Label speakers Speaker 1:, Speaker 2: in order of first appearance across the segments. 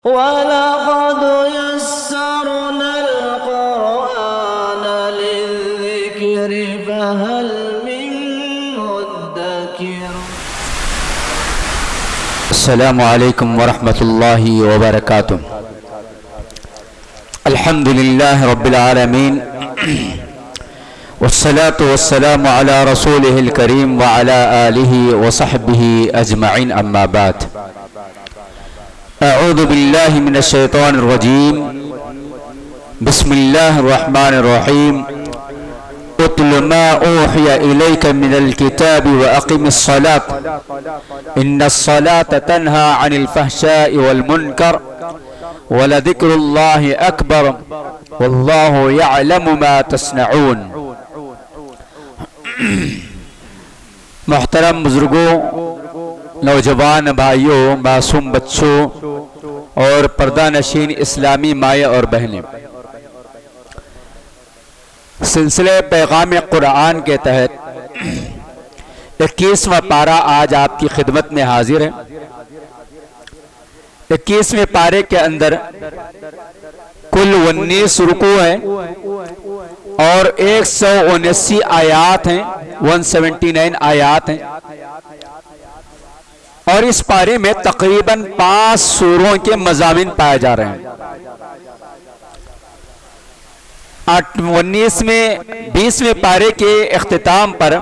Speaker 1: وَلَقَدْ يَسَّرْنَا الْقُرْآنَ لِلذِّكْرِ فَهَلْ مِن مُّدَّكِرٍ۔
Speaker 2: السلام علیکم ورحمۃ اللہ وبرکاتہ۔ الحمد للہ رب العالمین والصلاة والسلام علی رسولہ الکریم وعلی آلہ وصحبہ اجمعین، اما بعد۔ اعوذ باللہ من الشیطان الرجیم، بسم اللہ الرحمن الرحیم۔ اتل ما اوحی الیک من الکتاب واقم الصلاة ان الصلاة تنہی عن الفحشاء والمنکر ولذکر اللہ اکبر واللہ یعلم ما تصنعون۔ محترم بزرگوں، نوجوان بھائیوں، معصوم بچوں اور پردہ نشین اسلامی مائیں اور بہنیں، سلسلے پیغام قرآن کے تحت 21واں پارہ آج آپ کی خدمت میں حاضر ہے۔ 21ویں پارے کے اندر کل 19 رکوع ہیں اور 179 آیات ہیں، 179 آیات ہیں، اور اس پارے میں تقریباً 5 سوروں کے مضامین پائے جا رہے ہیں۔ 20ویں پارے کے اختتام پر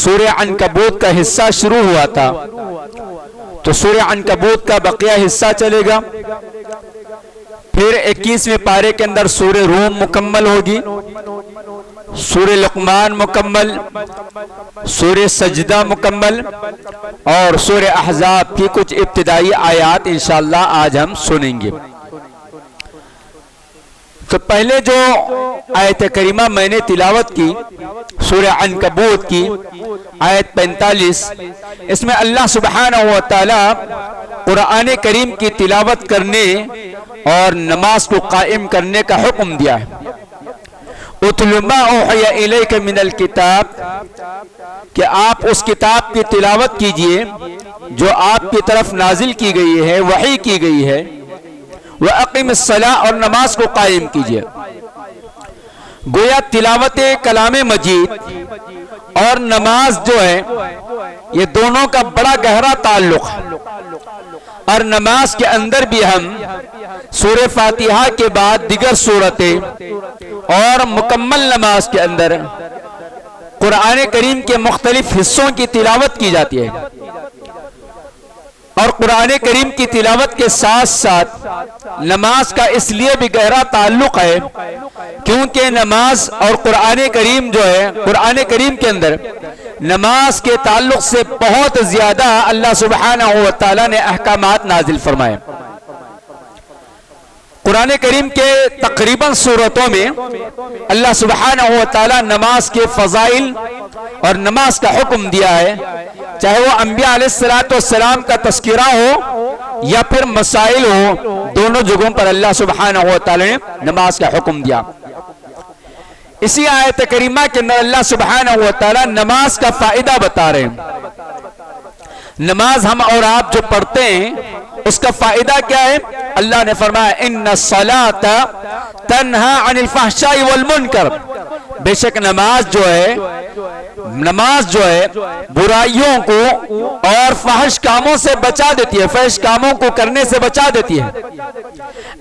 Speaker 2: سورہ عنکبوت کا حصہ شروع ہوا تھا، تو سورہ عنکبوت کا بقیہ حصہ چلے گا۔ پھر 21ویں پارے کے اندر سورہ روم مکمل ہوگی، سورہ لقمان مکمل، سورہ سجدہ مکمل، اور سورہ احزاب کی کچھ ابتدائی آیات انشاءاللہ آج ہم سنیں گے۔ تو پہلے جو آیت کریمہ میں نے تلاوت کی سورہ عنکبوت کی آیت 45، اس میں اللہ سبحانہ و تعالی قرآن کریم کی تلاوت کرنے اور نماز کو قائم کرنے کا حکم دیا ہے۔ اتل ما اوحی الیک من الکتاب، کہ آپ اس کتاب کی تلاوت کیجئے جو آپ کی طرف نازل کی گئی ہے، وحی کی گئی ہے۔ وَأَقِمِ الصَّلَاةَ، اور نماز کو قائم کیجئے۔ گویا تلاوت کلام مجید اور نماز جو ہے یہ دونوں کا بڑا گہرا تعلق ہے، اور نماز کے اندر بھی ہم سورہ فاتحہ کے بعد دیگر سورتیں اور مکمل نماز کے اندر قرآن کریم کے مختلف حصوں کی تلاوت کی جاتی ہے، اور قرآن کریم کی تلاوت کے ساتھ ساتھ نماز کا اس لیے بھی گہرا تعلق ہے کیونکہ نماز اور قرآن کریم جو ہے، قرآن کریم کے اندر نماز کے تعلق سے بہت زیادہ اللہ سبحانہ و تعالی نے احکامات نازل فرمائے۔ قرآن کریم کے تقریباً سورتوں میں اللہ سبحانہ و تعالی نماز کے فضائل اور نماز کا حکم دیا ہے، چاہے وہ انبیاء علیہ السلام کا تذکرہ ہو یا پھر مسائل ہو، دونوں جگہوں پر اللہ سبحانہ و تعالی نے نماز کا حکم دیا۔ اسی آیت کریمہ کے اندر اللہ سبحانہ و تعالی نماز کا فائدہ بتا رہے ہیں۔ نماز ہم اور آپ جو پڑھتے ہیں اس کا فائدہ کیا ہے؟ اللہ نے فرمایا ان الصلاۃ تنہی عن الفحشاء والمنکر، بے شک نماز جو ہے برائیوں کو اور فحش کاموں سے بچا دیتی ہے، فحش کاموں کو کرنے سے بچا دیتی ہے۔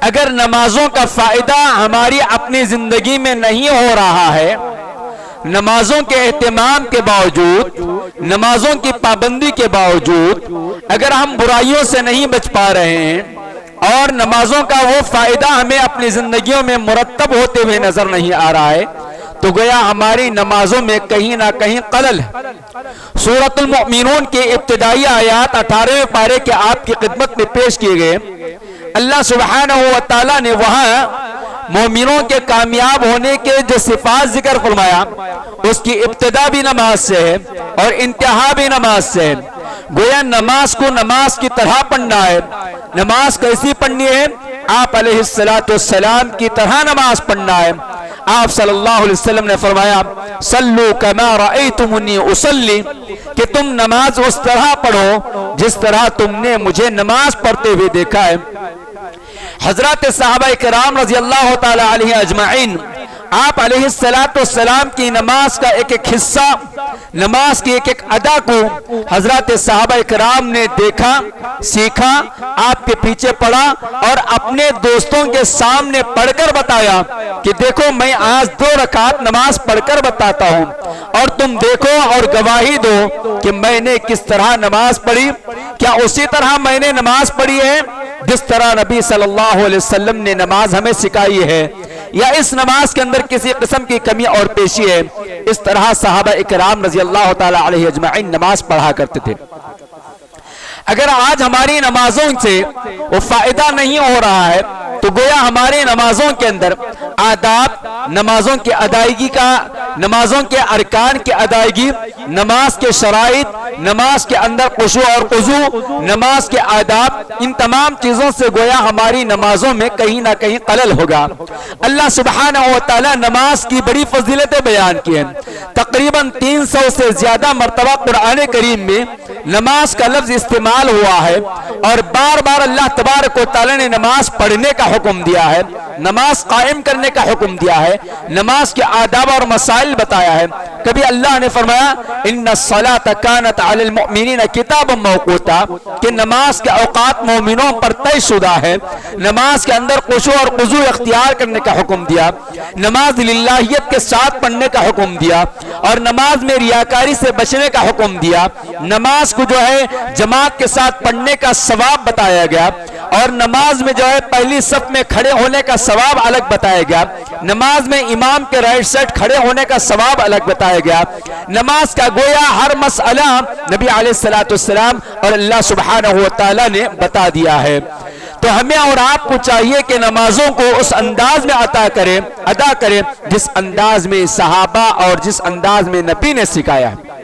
Speaker 2: اگر نمازوں کا فائدہ ہماری اپنی زندگی میں نہیں ہو رہا ہے، نمازوں کے اہتمام کے باوجود، نمازوں کی پابندی کے باوجود اگر ہم برائیوں سے نہیں بچ پا رہے ہیں اور نمازوں کا وہ فائدہ ہمیں اپنی زندگیوں میں مرتب ہوتے ہوئے نظر نہیں آ رہا ہے، تو گویا ہماری نمازوں میں کہیں نہ کہیں خلل ہے۔ سورۃ المؤمنون کے ابتدائی آیات 18ویں پارے کے آپ کی خدمت میں پیش کیے گئے۔ اللہ سبحانہ و تعالی نے وہاں مومنوں کے کامیاب ہونے کے جو صفات ذکر فرمایا، اس کی ابتدا بھی نماز سے ہے اور انتہا بھی نماز سے ہے۔ گویا نماز کو نماز کی طرح پڑھنا ہے۔ نماز کیسی پڑھنی ہے؟ آپ علیہ السلام کی طرح نماز پڑھنا ہے، آپ صلی اللہ علیہ وسلم نے فرمایا صلو کما رأیتمونی اصلی، کہ تم نماز اس طرح پڑھو جس طرح تم نے مجھے نماز پڑھتے ہوئے دیکھا ہے۔ حضرات صحابہ کرام رضی اللہ تعالی علیہ اجمعین آپ علیہ السلام کی نماز کا ایک ایک حصہ، نماز کی ایک ایک ادا کو حضرات صحابہ کرام نے دیکھا، سیکھا، آپ کے پیچھے پڑھا اور اپنے دوستوں کے سامنے پڑھ کر بتایا کہ دیکھو میں آج 2 رکعت نماز پڑھ کر بتاتا ہوں اور تم دیکھو اور گواہی دو کہ میں نے کس طرح نماز پڑھی۔ کیا اسی طرح میں نے نماز پڑھی ہے جس طرح نبی صلی اللہ علیہ وسلم نے نماز ہمیں سکھائی ہے، یا اس نماز کے اندر کسی قسم کی کمی اور پیشی ہے؟ اس طرح صحابہ اکرام رضی اللہ تعالی علیہ اجمعین نماز پڑھا کرتے تھے۔ اگر آج ہماری نمازوں سے وہ فائدہ نہیں ہو رہا ہے تو گویا ہماری نمازوں کے اندر آداب، نمازوں کی ادائیگی کا، نمازوں کے ارکان کی ادائیگی، نماز کے شرائط، نماز کے اندر خشوع اور خضوع، نماز کے آداب، ان تمام چیزوں سے گویا ہماری نمازوں میں کہیں نہ کہیں خلل ہوگا۔ اللہ سبحانہ و تعالی نماز کی بڑی فضیلتیں بیان کی ہیں۔ تقریباً 300 سے زیادہ مرتبہ قرآن کریم میں نماز کا لفظ استعمال ہوا ہے اور بار بار اللہ تبارک و تعالی نے نماز پڑھنے کا حکم دیا ہے، نماز قائم کرنے کا حکم دیا ہے، نماز کے آداب اور مسائل بتایا ہے۔ کبھی اللہ نے فرمایا ان الصلاۃ کانت علی المؤمنین کتابا موقوتا، کہ نماز کے اوقات مومنوں پر طے شدہ ہے۔ نماز کے اندر خشوع اور خضوع اختیار کرنے کا حکم دیا، نماز للہیت کے ساتھ پڑھنے کا حکم دیا اور نماز میں ریاکاری سے بچنے کا حکم دیا۔ نماز کو جو ہے جماعت کے ساتھ پڑھنے کا ثواب بتایا گیا اور نماز میں جو ہے پہلی صف میں کھڑے ہونے کا ثواب الگ بتایا گیا، نماز میں امام کے رائٹ سائڈ کھڑے ہونے کا ثواب الگ بتایا گیا۔ نماز کا گویا ہر مسئلہ نبی علیہ السلام اور اللہ سبحانہ و تعالی نے بتا دیا ہے۔ تو ہمیں اور آپ کو چاہیے کہ نمازوں کو اس انداز میں ادا کریں جس انداز میں صحابہ اور جس انداز میں نبی نے سکھایا ہے۔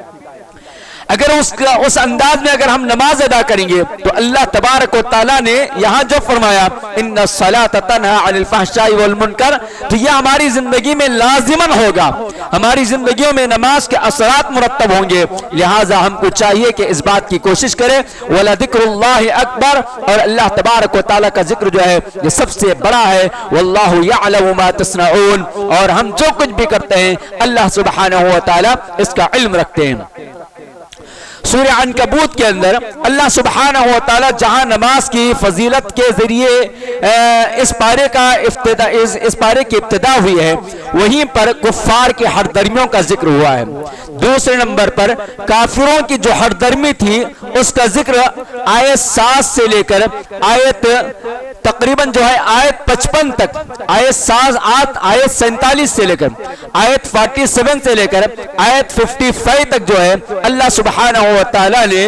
Speaker 2: اگر اس انداز میں اگر ہم نماز ادا کریں گے تو اللہ تبارک و تعالیٰ نے یہاں جو فرمایا ان الصلاۃ تنہی عن الفحشاء والمنکر، تو یہ ہماری زندگی میں لازماً ہوگا، ہماری زندگیوں میں نماز کے اثرات مرتب ہوں گے۔ لہٰذا ہم کو چاہیے کہ اس بات کی کوشش کریں وَلَذِكْرُ اللَّهِ أَكْبَرُ، اور اللہ تبارک و تعالیٰ کا ذکر جو ہے یہ سب سے بڑا ہے۔ وَاللَّهُ يَعْلَمُ مَا تَصْنَعُونَ، اور ہم جو کچھ بھی کرتے ہیں اللہ سبحانہ و تعالیٰ اس کا علم رکھتے ہیں۔ سورہ عنکبوت کے اندر اللہ سبحانہ و تعالی جہاں نماز کی فضیلت کے ذریعے اس پارے کی ابتدا ہوئی ہے، وہیں پر کفار کی ہردرمیوں کا ذکر ہوا ہے۔ دوسرے نمبر پر کافروں کی جو ہردرمی تھی اس کا ذکر آیت 7 سے لے کر آیت تقریباً جو ہے آیت 55 تک، آیت 47 سے لے کر آیت 47 سے لے کر آیت 55 تک جو ہے اللہ سبحانہ و تعالیٰ نے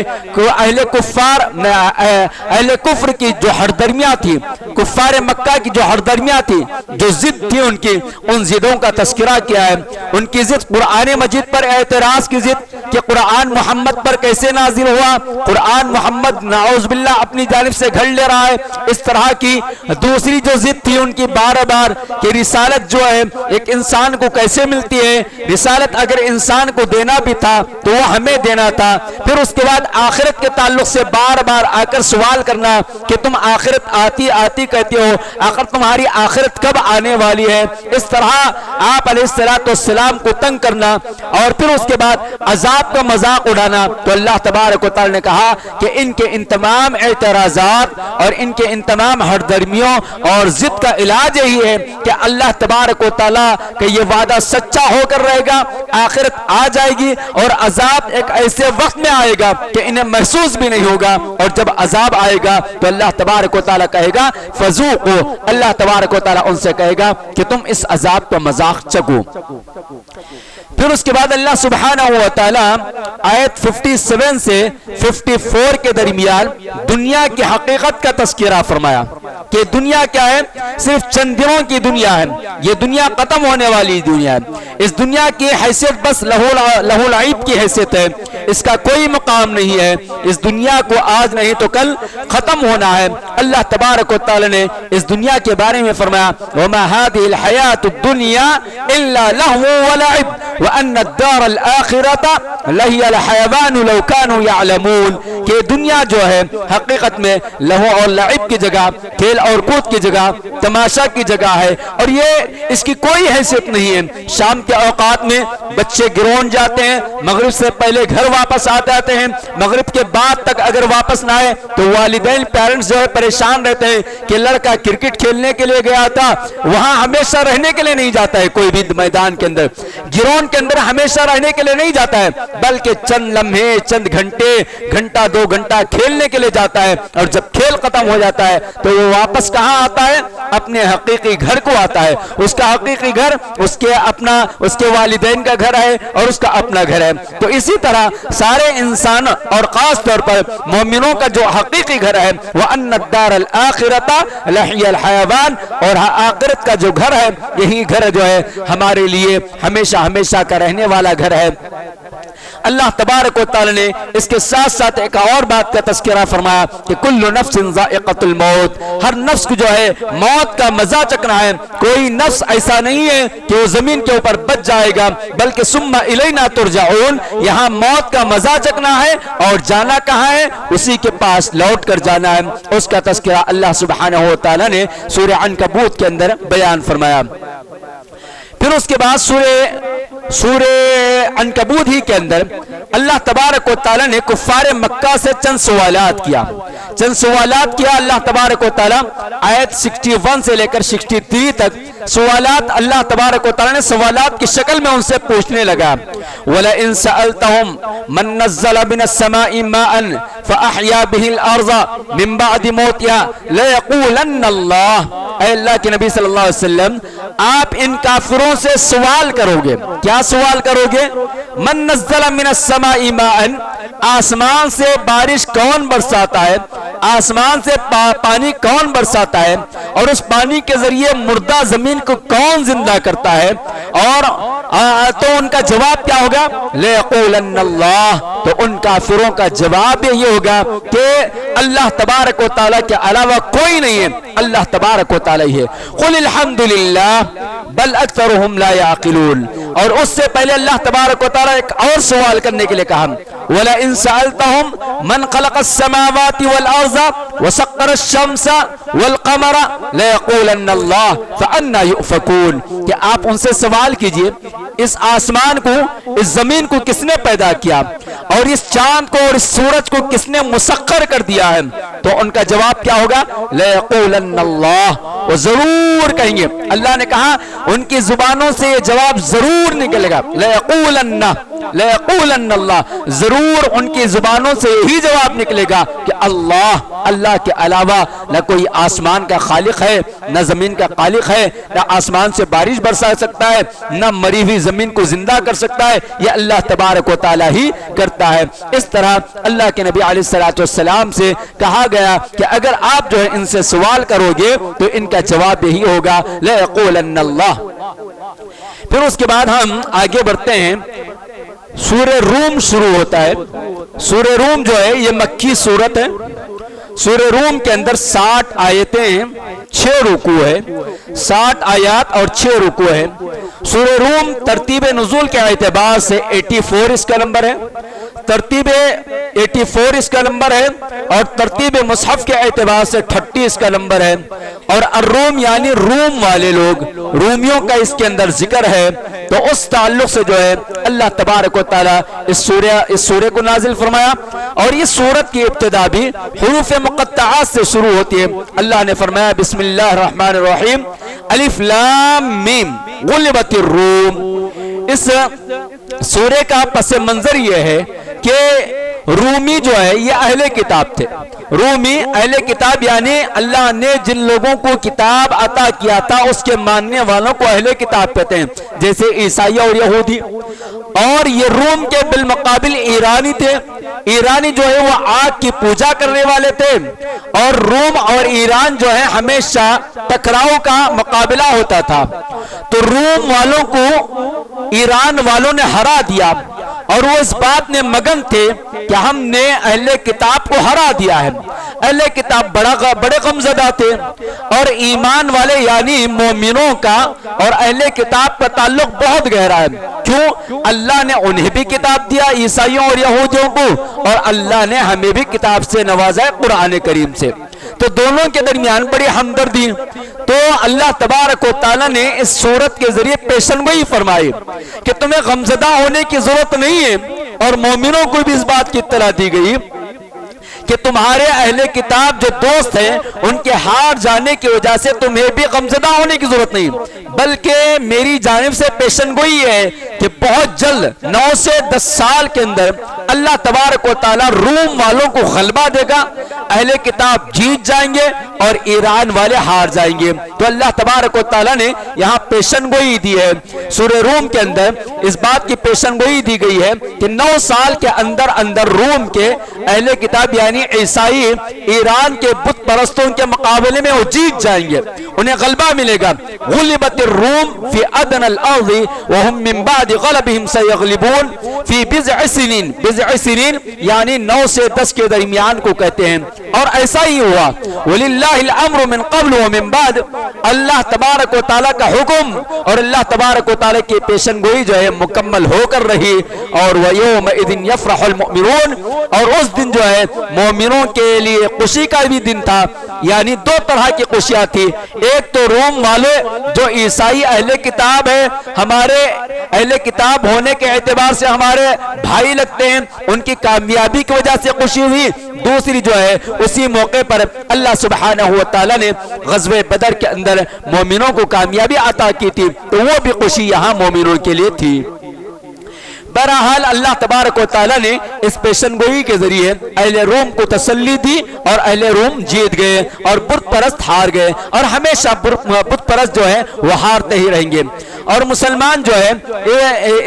Speaker 2: اہل کفر کی جو ہردرمیاں تھی، کفار مکہ کی جو ہردرمیاں تھی، جو ضد تھی ان کی، ان ضدوں کا تذکرہ کیا ہے۔ ان کی ضد قرآن مجید پر اعتراض کی ضد کہ قرآن محمد پر کیسے نازل ہوا، قرآن محمد نعوذ باللہ اپنی جانب سے گھڑ لے رہا ہے، اس طرح کی دوسری جو ضد تھی ان کی بار بار کہ رسالت جو ہے ایک انسان کو کیسے ملتی ہے، رسالت اگر انسان کو دینا بھی تھا تو وہ ہمیں دینا تھا۔ پھر اس کے بعد آخرت کے تعلق سے بار بار آ کر سوال کرنا کہ تم آخرت آتی آتی کہتے ہو، آخر تمہاری آخرت کب آنے والی ہے، اس طرح آپ علیہ السلام کو تنگ کرنا اور پھر اس کے بعد عذاب کا مذاق اڑانا۔ تو اللہ تبارک و تعالی نے کہا کہ ان کے ان تمام اعتراضات اور ان کے ان تمام ہردرمیوں اور ضد کا علاج یہی ہے کہ اللہ تبارک و تعالی کہ یہ وعدہ سچا ہو کر رہے گا، آخرت آ جائے گی اور عذاب ایک ایسے وقت میں آئے گا کہ انہیں محسوس بھی نہیں ہوگا، اور جب عذاب آئے گا تو اللہ تبارک و تعالی کہے گا فذوقوا، اللہ تبارک و تعالی ان سے کہے گا کہ تم اس عذاب کا مذاق چکھو۔ پھر اس کے بعد اللہ سبحانہ و تعالی آیت 57 سے 54 کے درمیان دنیا کی حقیقت کا تذکرہ فرمایا کہ دنیا کیا ہے؟ صرف چند دنوں کی دنیا ہے، یہ دنیا ختم ہونے والی دنیا ہے، اس دنیا کی حیثیت بس لہو العیب کی حیثیت ہے، اس کا کوئی مقام نہیں ہے، اس دنیا کو آج نہیں تو کل ختم ہونا ہے۔ اللہ تبارک و تعالی نے اس دنیا کے بارے میں فرمایا وَمَا هَذِهِ الْحَيَاةُ الدُّنْيَا إِلَّا لَهْوٌ وَلَعِبٌ وَأَنَّ الدَّارَ الْآخِرَةَ لَهِيَ الْحَيَوَانُ لَوْ كَانُوا يَعْلَمُونَ، کہ دنیا جو ہے حقیقت میں لہو اور لعب کی جگہ، کھیل اور کود کی جگہ، تماشا کی جگہ ہے، اور یہ اس کی کوئی حیثیت نہیں ہے۔ شام کے اوقات میں بچے گراؤنڈ جاتے ہیں، مغرب سے پہلے گھر واپس آ جاتے ہیں، مغرب کے بعد تک اگر واپس نہ آئے تو والدین پیرنٹس جو ہے پریشان رہتے ہیں کہ لڑکا کرکٹ کھیلنے کے لیے گیا تھا، وہاں ہمیشہ رہنے کے لیے نہیں جاتا ہے، کوئی بھی میدان کے اندر گراؤنڈ کے اندر ہمیشہ رہنے کے لیے نہیں جاتا ہے، بلکہ چند لمحے، چند گھنٹے، گھنٹہ دو گھنٹہ کھیلنے کے لیے جاتا ہے، اور جب کھیل ختم ہو جاتا ہے تو وہ واپس کہاں آتا ہے؟ اپنے حقیقی گھر کو آتا ہے۔ اس کا حقیقی گھر اس کے والدین کا گھر ہے اور اس کا اپنا گھر ہے۔ تو اسی طرح سارے انسان اور خاص طور پر مومنوں کا جو حقیقی گھر ہے وَأَنَّ الدَّارَ الْآخِرَةَ لَهِيَ الْحَيَوَانُ، اور آخرت کا جو گھر ہے یہی گھر جو ہے ہمارے لیے ہمیشہ ہمیشہ کا رہنے والا گھر ہے۔ اللہ تبارک و تعالی نے اس کے ساتھ ساتھ ایک اور بات کا تذکرہ فرمایا کہ کل نفس ذائقۃ الموت، ہر نفس کو جو ہے موت کا مزہ چکھنا ہے، کوئی نفس ایسا نہیں ہے کہ وہ زمین کے اوپر بچ جائے گا، بلکہ ثم الینا ترجعون، یہاں موت کا مزہ چکھنا ہے اور جانا کہاں ہے؟ اسی کے پاس لوٹ کر جانا ہے۔ اس کا تذکرہ اللہ سبحانہ و تعالی نے سورہ عنکبوت کے اندر بیان فرمایا۔ پھر اس کے بعد سورہ عنکبوت ہی کے اندر اللہ تبارک و تعالی نے کفار مکہ سے چند سوالات کیا اللہ تبارک و تعالی آیت 61 سے لے کر 63 تک سوالات اللہ تبارک و تعالی نے سوالات کی شکل میں ان سے پوچھنے لگا۔ وَلَئِن سَأَلْتَهُمْ مَن نَزَّلَ مِنَ السَّمَاءِ مَاءً فَأَحْيَا بِهِ الْأَرْضَ مِن بَعْدِ مَوْتِهَا لَيَقُولَنَّ اللَّهُ، اے اللہ کے نبی صلی اللہ علیہ وسلم آپ ان کافروں سے سوال کرو گے، کیا سوال کرو گے؟ من نزل من السماء ماء، آسمان سے بارش کون برساتا ہے، آسمان سے پانی کون برساتا ہے، اور اس پانی کے ذریعے مردہ زمین کو کون زندہ کرتا ہے، اور تو ان کا جواب کیا ہوگا؟ لَيَقُولَنَّ اللَّهُ، تو ان کافروں کا جواب یہ ہوگا کہ اللہ تبارک و تعالیٰ کے علاوہ کوئی نہیں ہے، اللہ تبارک و تعالیٰ ہی ہے۔ قُلِ الْحَمْدُ لِلَّهِ بَلْ أَكْثَرُهُمْ لَا يَعْقِلُونَ، اور اس سے پہلے اللہ تبارک و تعالیٰ ایک اور سوال کرنے کے لیے کہا وَلَئِن سَأَلْتَهُمْ مَنْ خَلَقَ السَّمَاوَاتِ وَالْأَرْضَ وَسَخَّرَ الشَّمْسَ وَالْقَمَرَ لَيَقُولَنَّ اللَّهُ فَأَنَّىٰ يُؤْفَكُونَ، کہ آپ ان سے سوال کیجئے اس آسمان کو، اس زمین کو کس نے پیدا کیا، اور اس چاند کو اور اس سورج کو کس نے مسخر کر دیا ہے، تو ان کا جواب کیا ہوگا؟ لَيَقُولَنَّ اللَّهُ، وہ ضرور کہیں گے، اللہ نے کہا ان کی زبانوں سے یہ جواب ضرور نکلے گا، لَيَقُولَنَّ اللَّهُ، ضرور ان کی زبانوں سے یہی جواب نکلے گا کہ اللہ کے علاوہ نہ کوئی آسمان کا خالق ہے، نہ زمین کا خالق ہے، نہ آسمان سے بارش برسا سکتا ہے، نہ مری ہوئی زمین کو زندہ کر سکتا ہے، یہ اللہ تبارک و تعالی ہی کرتا ہے۔ اس طرح اللہ کے نبی علیہ السلام سے کہا گیا کہ اگر آپ جو ہے ان سے سوال کرو گے تو ان کا جواب یہی ہوگا لَيَقُولَنَّ اللَّهُ۔ پھر اس کے بعد ہم آگے بڑھتے ہیں، سورہ روم شروع ہوتا ہے۔ سورہ روم جو ہے یہ مکی سورت ہے، سورہ روم کے اندر 60 آیتیں ہیں، 6 رکوع ہے، 60 آیات اور 6 رکوع ہے۔ سورہ روم ترتیب نزول کے اعتبار سے 84 اس کا نمبر ہے، ترتیب 84 اس کا نمبر ہے، اور ترتیب مصحف کے اعتبار سے 30 اس کا نمبر ہے، اور الروم یعنی روم والے لوگ، رومیوں کا اس کے اندر ذکر ہے، تو اس تعلق سے جو ہے اللہ تبارک و تعالی اس سورہ کو نازل فرمایا، اور یہ سورت کی ابتدا بھی حروف مقطعات سے شروع ہوتی ہے۔ اللہ نے فرمایا بسم اللہ الرحمن الرحیم الف لام میم غلبت الروم۔ اس سورہ کا پس منظر یہ ہے کہ رومی جو ہے یہ اہل کتاب تھے. رومی اہل کتاب یعنی اللہ نے جن لوگوں کو کتاب عطا کیا تھا اس کے ماننے والوں کو اہل کتاب کہتے ہیں, جیسے عیسائی اور یہودی. اور یہ روم کے بالمقابل ایرانی تھے. ایرانی جو ہے وہ آگ کی پوجا کرنے والے تھے, اور روم اور ایران جو ہے ہمیشہ ٹکراؤ کا مقابلہ ہوتا تھا. تو روم والوں کو ایران والوں نے ہرا دیا, اور وہ اس بات میں مگن تھے کہ ہم نے اہل کتاب کو ہرا دیا ہے. اہل کتاب بڑے غمزدہ تھے, اور ایمان والے یعنی مومنوں کا اور اہل کتاب کا تعلق بہت گہرا ہے. کیوں؟ اللہ نے انہیں بھی کتاب دیا, عیسائیوں اور یہودیوں کو, اور اللہ نے ہمیں بھی کتاب سے نوازا ہے, قرآن کریم سے. تو دونوں کے درمیان بڑی ہمدردی. تو اللہ تبارک و تعالیٰ نے اس سورت کے ذریعے پیشن گوئی فرمائی کہ تمہیں غمزدہ ہونے کی ضرورت نہیں ہے, اور مومنوں کو بھی اس بات کی اطلاع دی گئی کہ تمہارے اہل کتاب جو دوست ہیں ان کے ہار جانے کی وجہ سے تمہیں بھی غمزدہ ہونے کی ضرورت نہیں, بلکہ میری جانب سے پیشن گوئی ہے کہ بہت جلد 9 سے 10 سال کے اندر اللہ تبارک و تعالیٰ روم والوں کو غلبہ دے گا, اہل کتاب جیت جائیں گے اور ایران والے ہار جائیں گے. تو اللہ تبارک و تعالیٰ نے یہاں پیشن گوئی دی ہے. سورہ روم کے اندر اس بات کی پیشن گوئی دی گئی ہے کہ 9 سال کے اندر اندر روم کے اہل کتاب یعنی عیسائی ایران کے بت پرستوں کے مقابلے میں وہ جیت جائیں گے, انہیں غلبہ ملے گا. غلبت الروم فی ادنى الارض وهم من بعد غلبهم سيغلبون فی بضع سنین. بضع سنین یعنی 9 سے 10 کے درمیان کو کہتے ہیں, اور ایسا ہی ہوا. وللہ الامر من قبل ومن بعد, اللہ تبارک و تعالیٰ کا حکم اور اللہ تبارک و تعالیٰ کی پیشن گوئی جو ہے مکمل ہو کر رہی. اور وَيَوْمَئِذٍ يَفْرَحُ الْمُؤْمِنُونَ, اور اس دن جو ہے مومنوں کے لیے خوشی کا بھی دن تھا. یعنی 2 طرح کی خوشیاں تھی. ایک تو روم والے جو عیسائی اہل کتاب ہے, ہمارے اہل کتاب ہونے کے اعتبار سے ہمارے بھائی لگتے ہیں, ان کی کامیابی کی وجہ سے خوشی ہوئی. دوسری جو ہے اسی موقع پر اللہ سبحانہ و تعالیٰ نے غزوہ بدر کے اندر مومنوں کو کامیابی عطا کی تھی, تو وہ بھی خوشی یہاں مومنوں کے لیے تھی. بہرحال اللہ تبارک و تعالیٰ نے اس پیشن گوئی کے ذریعے اہل روم کو تسلی دی, اور اہل روم جیت گئے اور بت پرست ہار گئے, اور ہمیشہ بت پرست جو ہے وہ ہارتے ہی رہیں گے. اور مسلمان جو ہے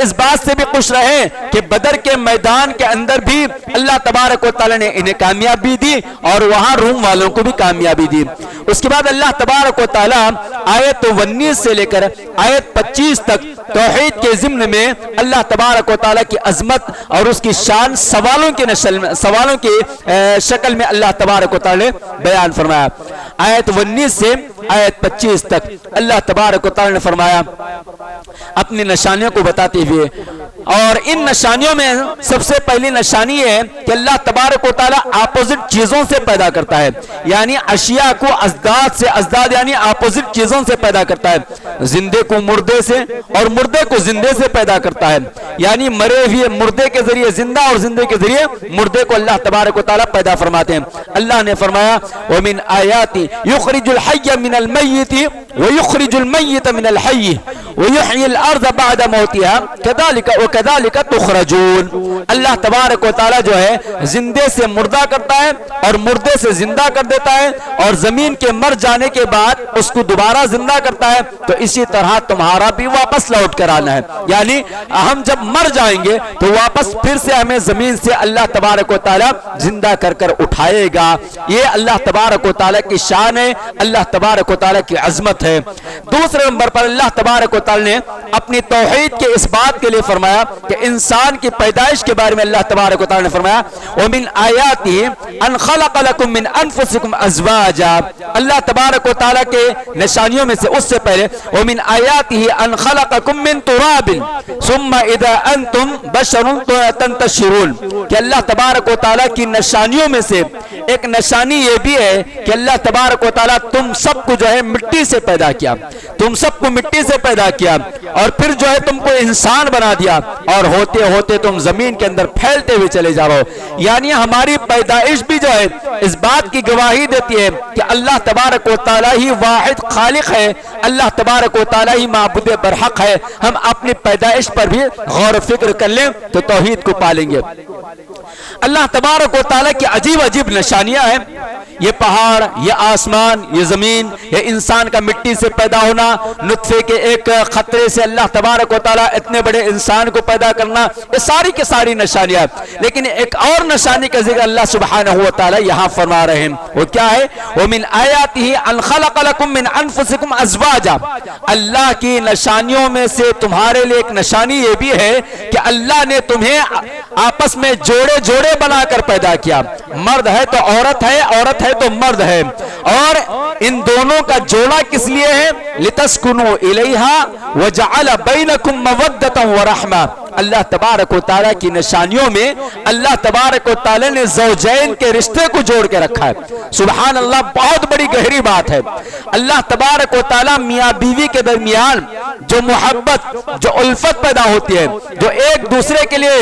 Speaker 2: اس بات سے بھی خوش رہے کہ بدر کے میدان کے اندر بھی اللہ تبارک و تعالیٰ نے انہیں کامیابی دی, اور وہاں روم والوں کو بھی کامیابی دی. اس کے بعد اللہ تبارک و تعالیٰ آیت 19 سے لے کر آیت 25 تک توحید کے ضمن میں اللہ تبارک و تعالیٰ کی عظمت اور اس کی شان سوالوں کی شکل میں اللہ تبارک و تعالیٰ نے بیان فرمایا. آیت 19 سے آیت 25 تک اللہ تبارک و تعالیٰ نے فرمایا اپنی نشانیوں کو بتاتے ہوئے, اور ان نشانیوں میں سب سے پہلی نشانی ہے کہ اللہ تبارک و تعالیٰ اپوزٹ چیزوں سے پیدا کرتا ہے. یعنی اشیاء کو ازداد سے, ازداد یعنی اپوزٹ چیزوں سے پیدا کرتا ہے. زندے کو مردے سے اور مردے کو زندے سے پیدا کرتا ہے. یعنی مرے ہوئے مردے کے ذریعے زندہ اور زندے کے ذریعے مردے کو اللہ تبارک و تعالیٰ پیدا فرماتے ہیں. اللہ نے فرمایا وَمِنْ آیَاتِ يُخْرِجُ الْحَيَّ مِنَ الْمَيِّتِ وَيُخْرِجُ الْمَيِّتَ مِنَ الْحَيِّ وَيُحْيِي الْأَرْضَ بَعْدَ مَوْتِهَا كَذَلِكَ وَكَذَلِكَ تُخْرَجُونَ. اللہ تبارک و تعالیٰ جو ہے زندے سے مردہ کرتا ہے اور مردے سے زندہ کر دیتا ہے, اور زمین کے مر جانے کے بعد اس کو دوبارہ زندہ کرتا ہے. تو اسی طرح تمہارا بھی واپس لوٹ کر آنا ہے. یعنی ہم جب مر جائیں گے تو واپس پھر سے ہمیں زمین سے اللہ تبارک و تعالیٰ زندہ کر کر اٹھائے گا. یہ اللہ تبارک و تعالیٰ کی شان ہے, اللہ تبارک و تعالیٰ کی عظمت ہے. دوسرے نمبر پر اللہ تبارک و تعالیٰ نے اپنی توحید کے اس بات کے لیے فرمایا کہ انسان کی پیدائش کے بارے میں اللہ تبارک و تعالیٰ نے فرمایا وَمِنْ آیَاتِهِ أَنْ خَلَقَ لَكُم مِّنْ أَنفُسِكُمْ أَزْوَاجًا. اللہ تبارک و تعالیٰ کے نشانیوں میں سے اس سے پہلے وَمِنْ آیَاتِهِ أَنْ خَلَقَكُم مِّن تُرَابٍ ثُمَّ إِذَا أَنْتُمْ بَشَرٌ تَنْتَشِرُونَ. کہ اللہ تبارک و تعالیٰ کی نشانیوں میں سے ایک نشانی یہ بھی ہے کہ اللہ تبارک و تعالیٰ تم سب کو جو ہے مٹی سے پیدا کیا, تم سب کو مٹی سے پیدا کیا, اور پھر جو ہے تم کو انسان بنا دیا, اور ہوتے ہوتے تم زمین کے اندر پھیلتے ہوئے چلے جاؤ. یعنی ہماری پیدائش بھی جو ہے اس بات کی گواہی دیتی ہے کہ اللہ تبارک و تعالیٰ ہی واحد خالق ہے, اللہ تبارک و تعالیٰ ہی معبود برحق ہے. ہم اپنی پیدائش پر بھی غور و فکر کر لیں تو توحید کو پالیں گے. اللہ تبارک و تعالیٰ کی عجیب عجیب نشانیاں ہیں. یہ پہاڑ، یہ آسمان، یہ زمین، یہ انسان کا مٹی سے پیدا ہونا، نطفے کے ایک خطرے سے اللہ تبارک و تعالیٰ اتنے بڑے انسان کو پیدا کرنا، یہ ساری کی ساری نشانیاں. لیکن ایک اور نشانی کا ذکر اللہ سبحانہ و تعالیٰ یہاں فرما رہے ہیں. وہ کیا ہے؟ وَمِنْ آيَاتِهِ أَنْ خَلَقَ لَكُم مِّنْ أَنفُسِكُمْ أَزْوَاجًا. اللہ کی نشانیوں میں سے تمہارے لیے ایک نشانی یہ بھی ہے کہ اللہ نے تمہیں آپس میں جوڑے جوڑے بنا کر پیدا کیا. مرد ہے تو عورت ہے، عورت ہے تو مرد ہے، اور ان دونوں کا جوڑا کس لیے ہے؟ لِتَسْكُنُوا إِلَيْهَا وَجَعَلَ بَيْنَكُمْ مَوَدَّةً وَرَحْمَةً. اللہ تبارک و تعالیٰ کی نشانیوں میں اللہ تبارک و تعالیٰ نے زوجین کے رشتے کو جوڑ کے رکھا ہے. سبحان اللہ، بہت بڑی گہری بات ہے. اللہ تبارک و تعالیٰ میاں بیوی کے درمیان جو محبت، جو الفت پیدا ہوتی ہے، جو ایک دوسرے کے لیے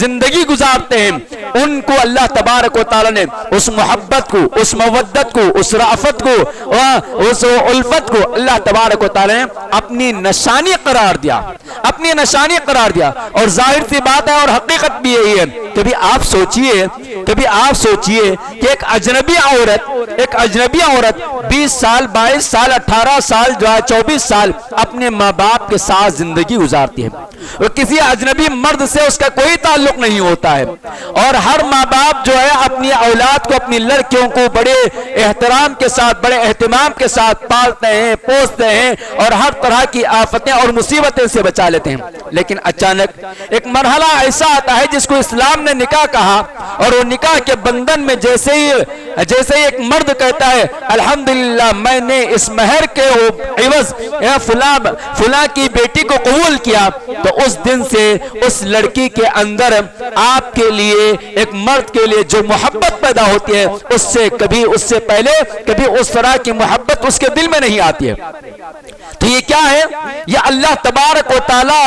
Speaker 2: زندگی گزارتے ہیں، ان کو اللہ تبارک و تعالیٰ نے اس محبت کو، اس مودت کو، اس رافت کو، اس الفت کو اللہ تبارک و تعالیٰ نے اپنی نشانی قرار دیا، اپنی نشانی قرار دیا. اور ظاہر سی بات ہے اور حقیقت بھی یہی ہے. کبھی آپ سوچئے کہ ایک اجنبی عورت 20 سال 22 سال 18 سال 24 سال اپنے ماں باپ کے ساتھ زندگی گزارتی ہے، اور کسی اجنبی مرد سے اس کا کوئی تعلق نہیں ہوتا ہے. اور ہر ماں باپ جو ہے اپنی اولاد کو، اپنی لڑکیوں کو بڑے احترام کے ساتھ، بڑے اہتمام کے ساتھ پالتے ہیں، پوستے ہیں، اور ہر طرح کی آفتیں اور مصیبتیں سے بچا لیتے ہیں. لیکن اچانک ایک مرحلہ ایسا آتا ہے جس کو اسلام نے نکاح کہا، اور وہ نکاح کے بندھن میں جیسے ہی ایک مرد کہتا ہے الحمدللہ میں نے اس مہر کے عوض فلاں کی بیٹی کو قبول کیا، تو اس دن سے اس لڑکی کے اندر آپ کے لیے، ایک مرد کے لیے جو محبت پیدا ہوتی ہے، اس سے پہلے کبھی اس طرح کی محبت اس کے دل میں نہیں آتی ہے. تو یہ کیا ہے؟ یہ اللہ تبارک و تعالیٰ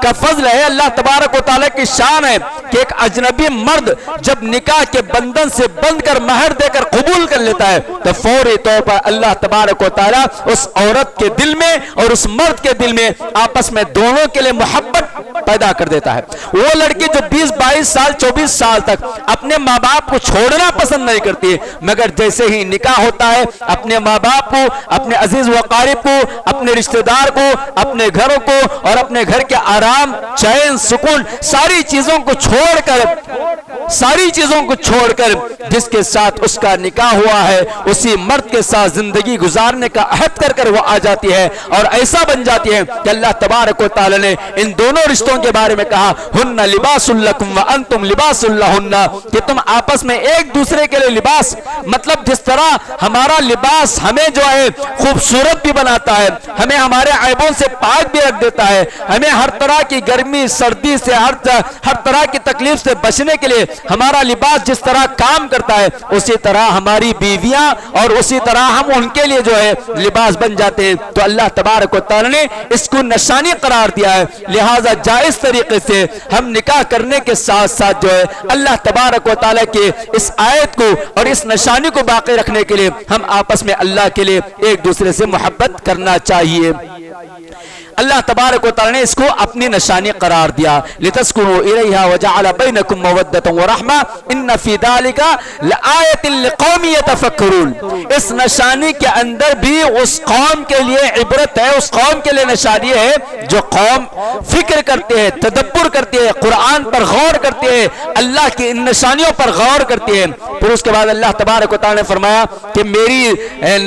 Speaker 2: کا فضل ہے، اللہ تبارک و تعالیٰ کی شان ہے کہ ایک اجنبی مرد جب نکاح کے بندھن سے بندھ کر مہر دے کر قبول کر لیتا ہے تو فوری طور پر اللہ تبارک و تعالیٰ اس عورت کے دل میں اور اس مرد کے دل میں آپس میں دونوں کے لیے محبت پیدا کر دیتا ہے. وہ لڑکی جو 20 22 سال 24 سال تک اپنے ماں باپ کو چھوڑنا پسند نہیں کرتی ہے، مگر جیسے ہی نکاح ہوتا ہے اپنے ماں باپ کو، اپنے عزیز و اقارب کو، اپنے رشتہ دار کو، اپنے گھروں کو، اور اپنے گھر کے آرام، چین، سکون، ساری چیزوں کو چھوڑ کر جس کے ساتھ اس کا نکاح ہوا ہے اسی مرد کے ساتھ زندگی گزارنے کا عہد کر وہ آ جاتی ہے، اور ایسا بن جاتی ہے کہ اللہ تبارک و تعالی نے ان دونوں رشتوں کے بارے میں کہا ہن لباس لکم وانتم لباس لہن، کہ تم آپس میں ایک دوسرے کے لیے لباس، مطلب جس طرح ہمارا لباس ہمیں جو ہے خوبصورت بھی بناتا ہے، ہمیں ہمارے عیبوں سے پاک بھی رکھ دیتا ہے، ہمیں ہر طرح کی گرمی سردی سے، ہر طرح کی تکلیف سے بچنے کے لیے ہمارا لباس جس طرح کام کرتا ہے، اسی طرح ہماری بیویاں اور اسی طرح ہم ان کے لیے جو ہے لباس بن جاتے ہیں. تو اللہ تبارک و تعالی نے اس کو نشانی قرار دیا ہے، لہٰذا جائز طریقے سے ہم نکاح کرنے کے ساتھ ساتھ جو ہے اللہ تبارک و تعالی کے اس آیت کو اور اس نشانی کو باقی رکھنے کے لیے ہم آپس میں اللہ کے لیے ایک دوسرے سے محبت کرنا چاہیے. اللہ تبارک و تعالی نے اس کو اپنی نشانی قرار دیا، لِتَسْكُنُوا إِلَيْهَا وَجَعَلَ بَيْنَكُمْ مَوَدَّةً وَرَحْمَةً إِنَّ فِي ذَلِكَ لَآيَةً لِقَوْمٍ يَتَفَكَّرُونَ. اس نشانی کے اندر بھی اس قوم کے لیے عبرت ہے، اس قوم کے لیے نشانی ہے جو قوم فکر کرتے ہیں، تدبر کرتے ہیں، قرآن پر غور کرتے ہیں، اللہ کی ان نشانیوں پر غور کرتے ہیں. پھر اس کے بعد اللہ تبارک و تعالی نے فرمایا کہ میری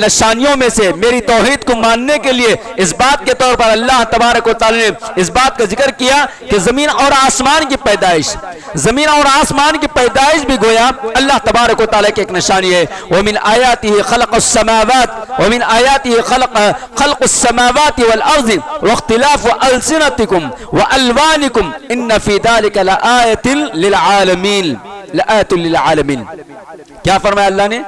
Speaker 2: نشانیوں میں سے میری توحید کو ماننے کے لیے اس بات کے طور پر اللہ تبارک و تعالی نے اس بات کا ذکر کیا کہ زمین اور آسمان کی پیدائش بھی گویا اللہ تبارک و تعالی کی ایک نشانی ہے. ومن آیاته خلق السماوات والارض واختلاف السنتكم والوانكم ان في ذلك لآیۃ للعالمین. کیا فرمایا اللہ نے؟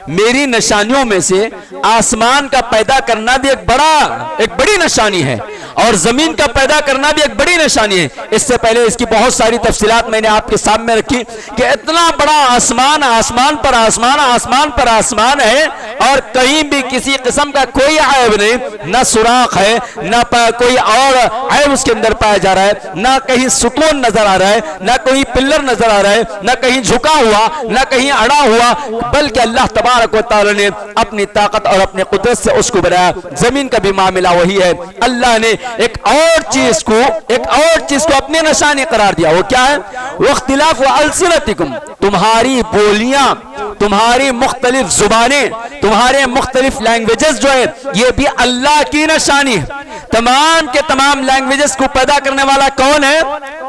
Speaker 2: میری نشانیوں میں سے آسمان کا پیدا کرنا بھی ایک بڑی نشانی ہے، اور زمین کا پیدا کرنا بھی ایک بڑی نشانی ہے۔ اس سے پہلے اس کی بہت ساری تفصیلات میں نے آپ کے سامنے رکھی کہ اتنا بڑا آسمان، آسمان پر آسمان، آسمان پر آسمان ہے، اور کہیں بھی کسی قسم کا کوئی عیب نہیں، نہ سوراخ ہے، نہ کوئی اور عیب اس کے اندر پایا جا رہا ہے، نہ کہیں ستون نظر آ رہا ہے، نہ کہیں پلر نظر آ رہا ہے، نہ کہیں جھکا ہوا، نہ کہیں اڑا ہوا، بلکہ اللہ تبارک و تعالی نے اپنی طاقت اور اپنے قدرت سے اس کو بنایا۔ زمین کا بھی معاملہ وہی ہے، اللہ نے ایک اور چیز کو اپنی نشانی قرار دیا۔ وہ کیا ہے؟ واختلاف السنتکم، تمہاری بولیاں، تمہاری مختلف زبانیں، تمہارے مختلف لینگویجز جو ہے، یہ بھی اللہ کی نشانی ہے۔ تمام کے تمام لینگویجز کو پیدا کرنے والا کون ہے؟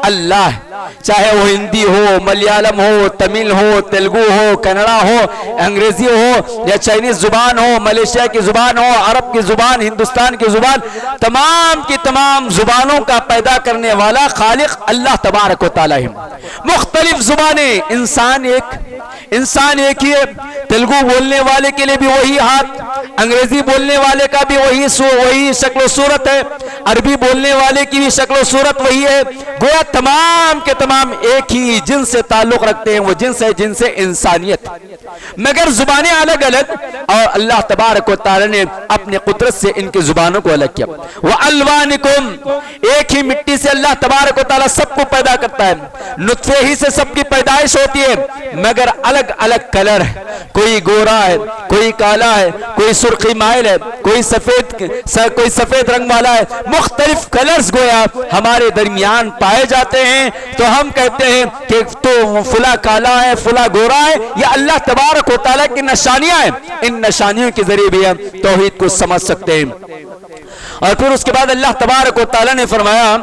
Speaker 2: اللہ ہے۔ چاہے وہ ہندی ہو، ملیالم ہو، تمل ہو، تیلگو ہو، کنڑا ہو، انگریزی ہو، یا چائنیز زبان ہو، ملیشیا کی زبان ہو، عرب کی زبان، ہندوستان کی زبان، تمام کی تمام زبانوں کا پیدا کرنے والا خالق اللہ تبارک و تعالی ہے۔ مختلف زبانیں، انسان ایک ہی ہے۔ تیلگو بولنے والے کے لیے بھی وہی ہاتھ، انگریزی بولنے والے کا بھی وہی شکل و صورت ہے، عربی بولنے والے کی بھی شکل و صورت وہی ہے۔ گویا تمام کے تمام ایک ہی جنس سے تعلق رکھتے ہیں، وہ جنس انسانیت، مگر زبانیں الگ الگ، اور اللہ تبارک و تعالی نے اپنے قدرت سے ان کی زبانوں کو الگ کیا۔ وَأَلْوَانِكُمْ، ایک ہی مٹی سے اللہ تبارک و تعالی سب کو پیدا کرتا ہے، نطفے ہی سے سب کی پیدائش ہوتی ہے، مگر الگ الگ کلر ہے، کوئی گورا ہے، کوئی کالا ہے، کوئی سرخی مائل ہے، کوئی سفید رنگ والا ہے، مختلف کلرز گویا ہمارے درمیان پائے جاتے ہیں۔ تو ہم کہتے ہیں کہ تو فلاں کالا ہے، فلاں گورا ہے، یہ اللہ تبارک و تعالیٰ کی نشانیاں ہیں۔ ان نشانیوں کے ذریعے بھی ہم توحید کو سمجھ سکتے ہیں۔ اور پھر اس کے بعد اللہ تبارک و تعالیٰ نے فرمایا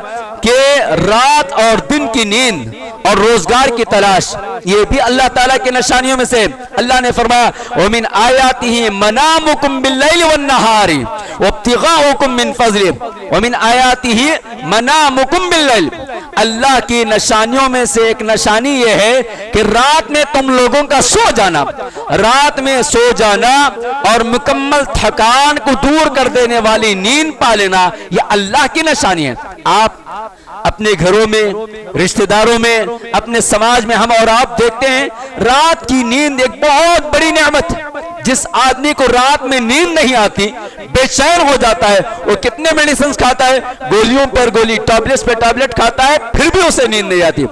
Speaker 2: کہ رات اور دن کی نیند اور روزگار کی تلاش، یہ بھی اللہ تعالیٰ کی نشانیوں میں سے۔ اللہ نے فرمایا وَمِنْ آيَاتِهِ مَنَامُكُمْ بِاللَّيْلِ وَالنَّهَارِ وَابْتِغَاؤُكُمْ مِنْ فَضْلِهِ وَمِنْ آيَاتِهِ مَنَامُكُمْ بِاللَّيْلِ۔ اللہ کی نشانیوں میں سے ایک نشانی یہ ہے کہ رات میں تم لوگوں کا سو جانا، رات میں سو جانا اور مکمل تھکان کو دور کر دینے والی نیند پا لینا، یہ اللہ کی نشانی ہے۔ آپ اپنے گھروں میں، رشتہ داروں میں، اپنے سماج میں ہم اور آپ دیکھتے ہیں رات کی نیند ایک بہت بڑی نعمت ہے۔ جس آدمی کو رات میں نیند نہیں آتی، بے چین ہو جاتا ہے، وہ کتنے میڈیسنز کھاتا ہے، گولیوں پر گولی، ٹیبلٹس پہ ٹیبلٹ کھاتا ہے، پھر بھی اسے نیند نہیں آتی۔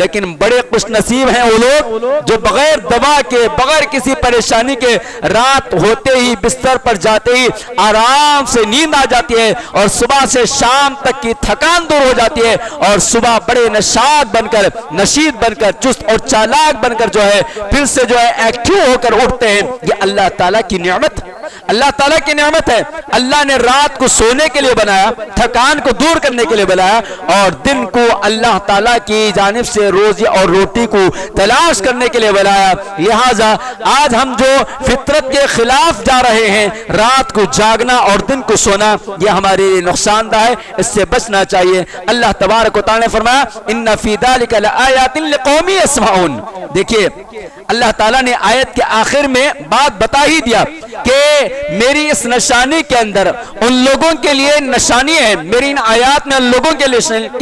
Speaker 2: لیکن بڑے خوش نصیب ہیں وہ لوگ جو بغیر دوا کے، بغیر کسی پریشانی کے رات ہوتے ہی بستر پر جاتے ہی آرام سے نیند آ جاتی ہے، اور صبح سے شام تک کی تھکان دور ہو جاتی ہے، اور صبح بڑے نشاد بن کر، نشید بن کر، چست اور چالاک بن کر جو ہے پھر سے جو ہے ایکٹیو ہو کر اٹھتے ہیں۔ یہ اللہ تعالیٰ کی نعمت، اللہ تعالیٰ کی نعمت ہے۔ اللہ نے رات کو سونے کے لیے بنایا، تھکان کو دور کرنے کے لیے بنایا، اور دن کو اللہ تعالیٰ کی جانب سے روزی اور روٹی کو تلاش کرنے کے لیے بنایا۔ لہٰذا آج ہم جو فطرت کے خلاف جا رہے ہیں، رات کو جاگنا اور دن کو سونا، یہ ہمارے لیے نقصان دہ ہے، اس سے بچنا چاہیے۔ اللہ تبارک و تعالیٰ نے فرمایا ان فی ذلک لآیات لقوم یسمعون۔ دیکھیے اللہ تعالیٰ نے آیت کے آخر میں بات بتا ہی دیا کہ میری اس نشانی کے اندر ان لوگوں کے لیے نشانی ہے، میری ان آیات میں ان لوگوں کے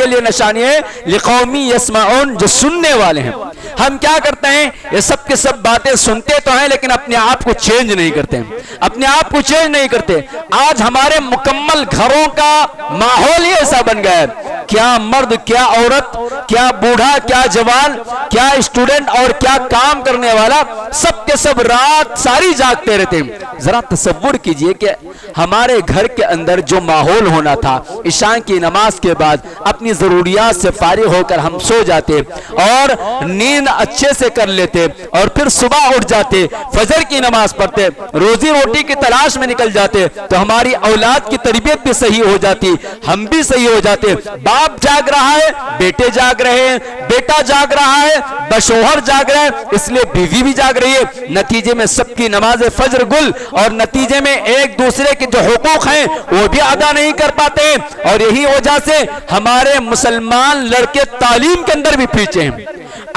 Speaker 2: لیے نشانی ہے لقوم یسمعون، جو سننے والے ہیں۔ ہم کیا کرتے ہیں، یہ سب کے سب باتیں سنتے تو ہیں لیکن اپنے آپ کو چینج نہیں کرتے ہیں، اپنے آپ کو چینج نہیں کرتے۔ آج ہمارے مکمل گھروں کا ماحول ہی ایسا بن گیا ہے، کیا مرد، کیا عورت، کیا بوڑھا، کیا جوان، کیا اسٹوڈنٹ اور کیا کام کرنے والا، سب کے سب رات ساری جاگتے رہتے ہیں۔ ذرا تصور کیجئے کہ ہمارے گھر کے اندر جو ماحول ہونا تھا، عشاء کی نماز کے بعد اپنی ضروریات سے فارغ ہو کر ہم سو جاتے اور نیند اچھے سے کر لیتے، اور پھر صبح اٹھ جاتے، فجر کی نماز پڑھتے، روزی روٹی کی تلاش میں نکل جاتے، تو ہماری اولاد کی تربیت بھی صحیح ہو جاتی، ہم بھی صحیح ہو جاتے۔ باپ جاگ رہا ہے، بیٹے جاگ رہے ہیں، بیٹا جاگ رہا ہے، بشوہر جاگ رہے ہیں، اس لیے بیوی بھی جاگ رہی ہے۔ نتیجے میں سب کی نماز فجر گل، اور نتیجے میں ایک دوسرے کے جو حقوق ہیں وہ بھی ادا نہیں کر پاتے، اور یہی وجہ سے ہمارے مسلمان لڑکے تعلیم کے اندر بھی پیچھے ہیں۔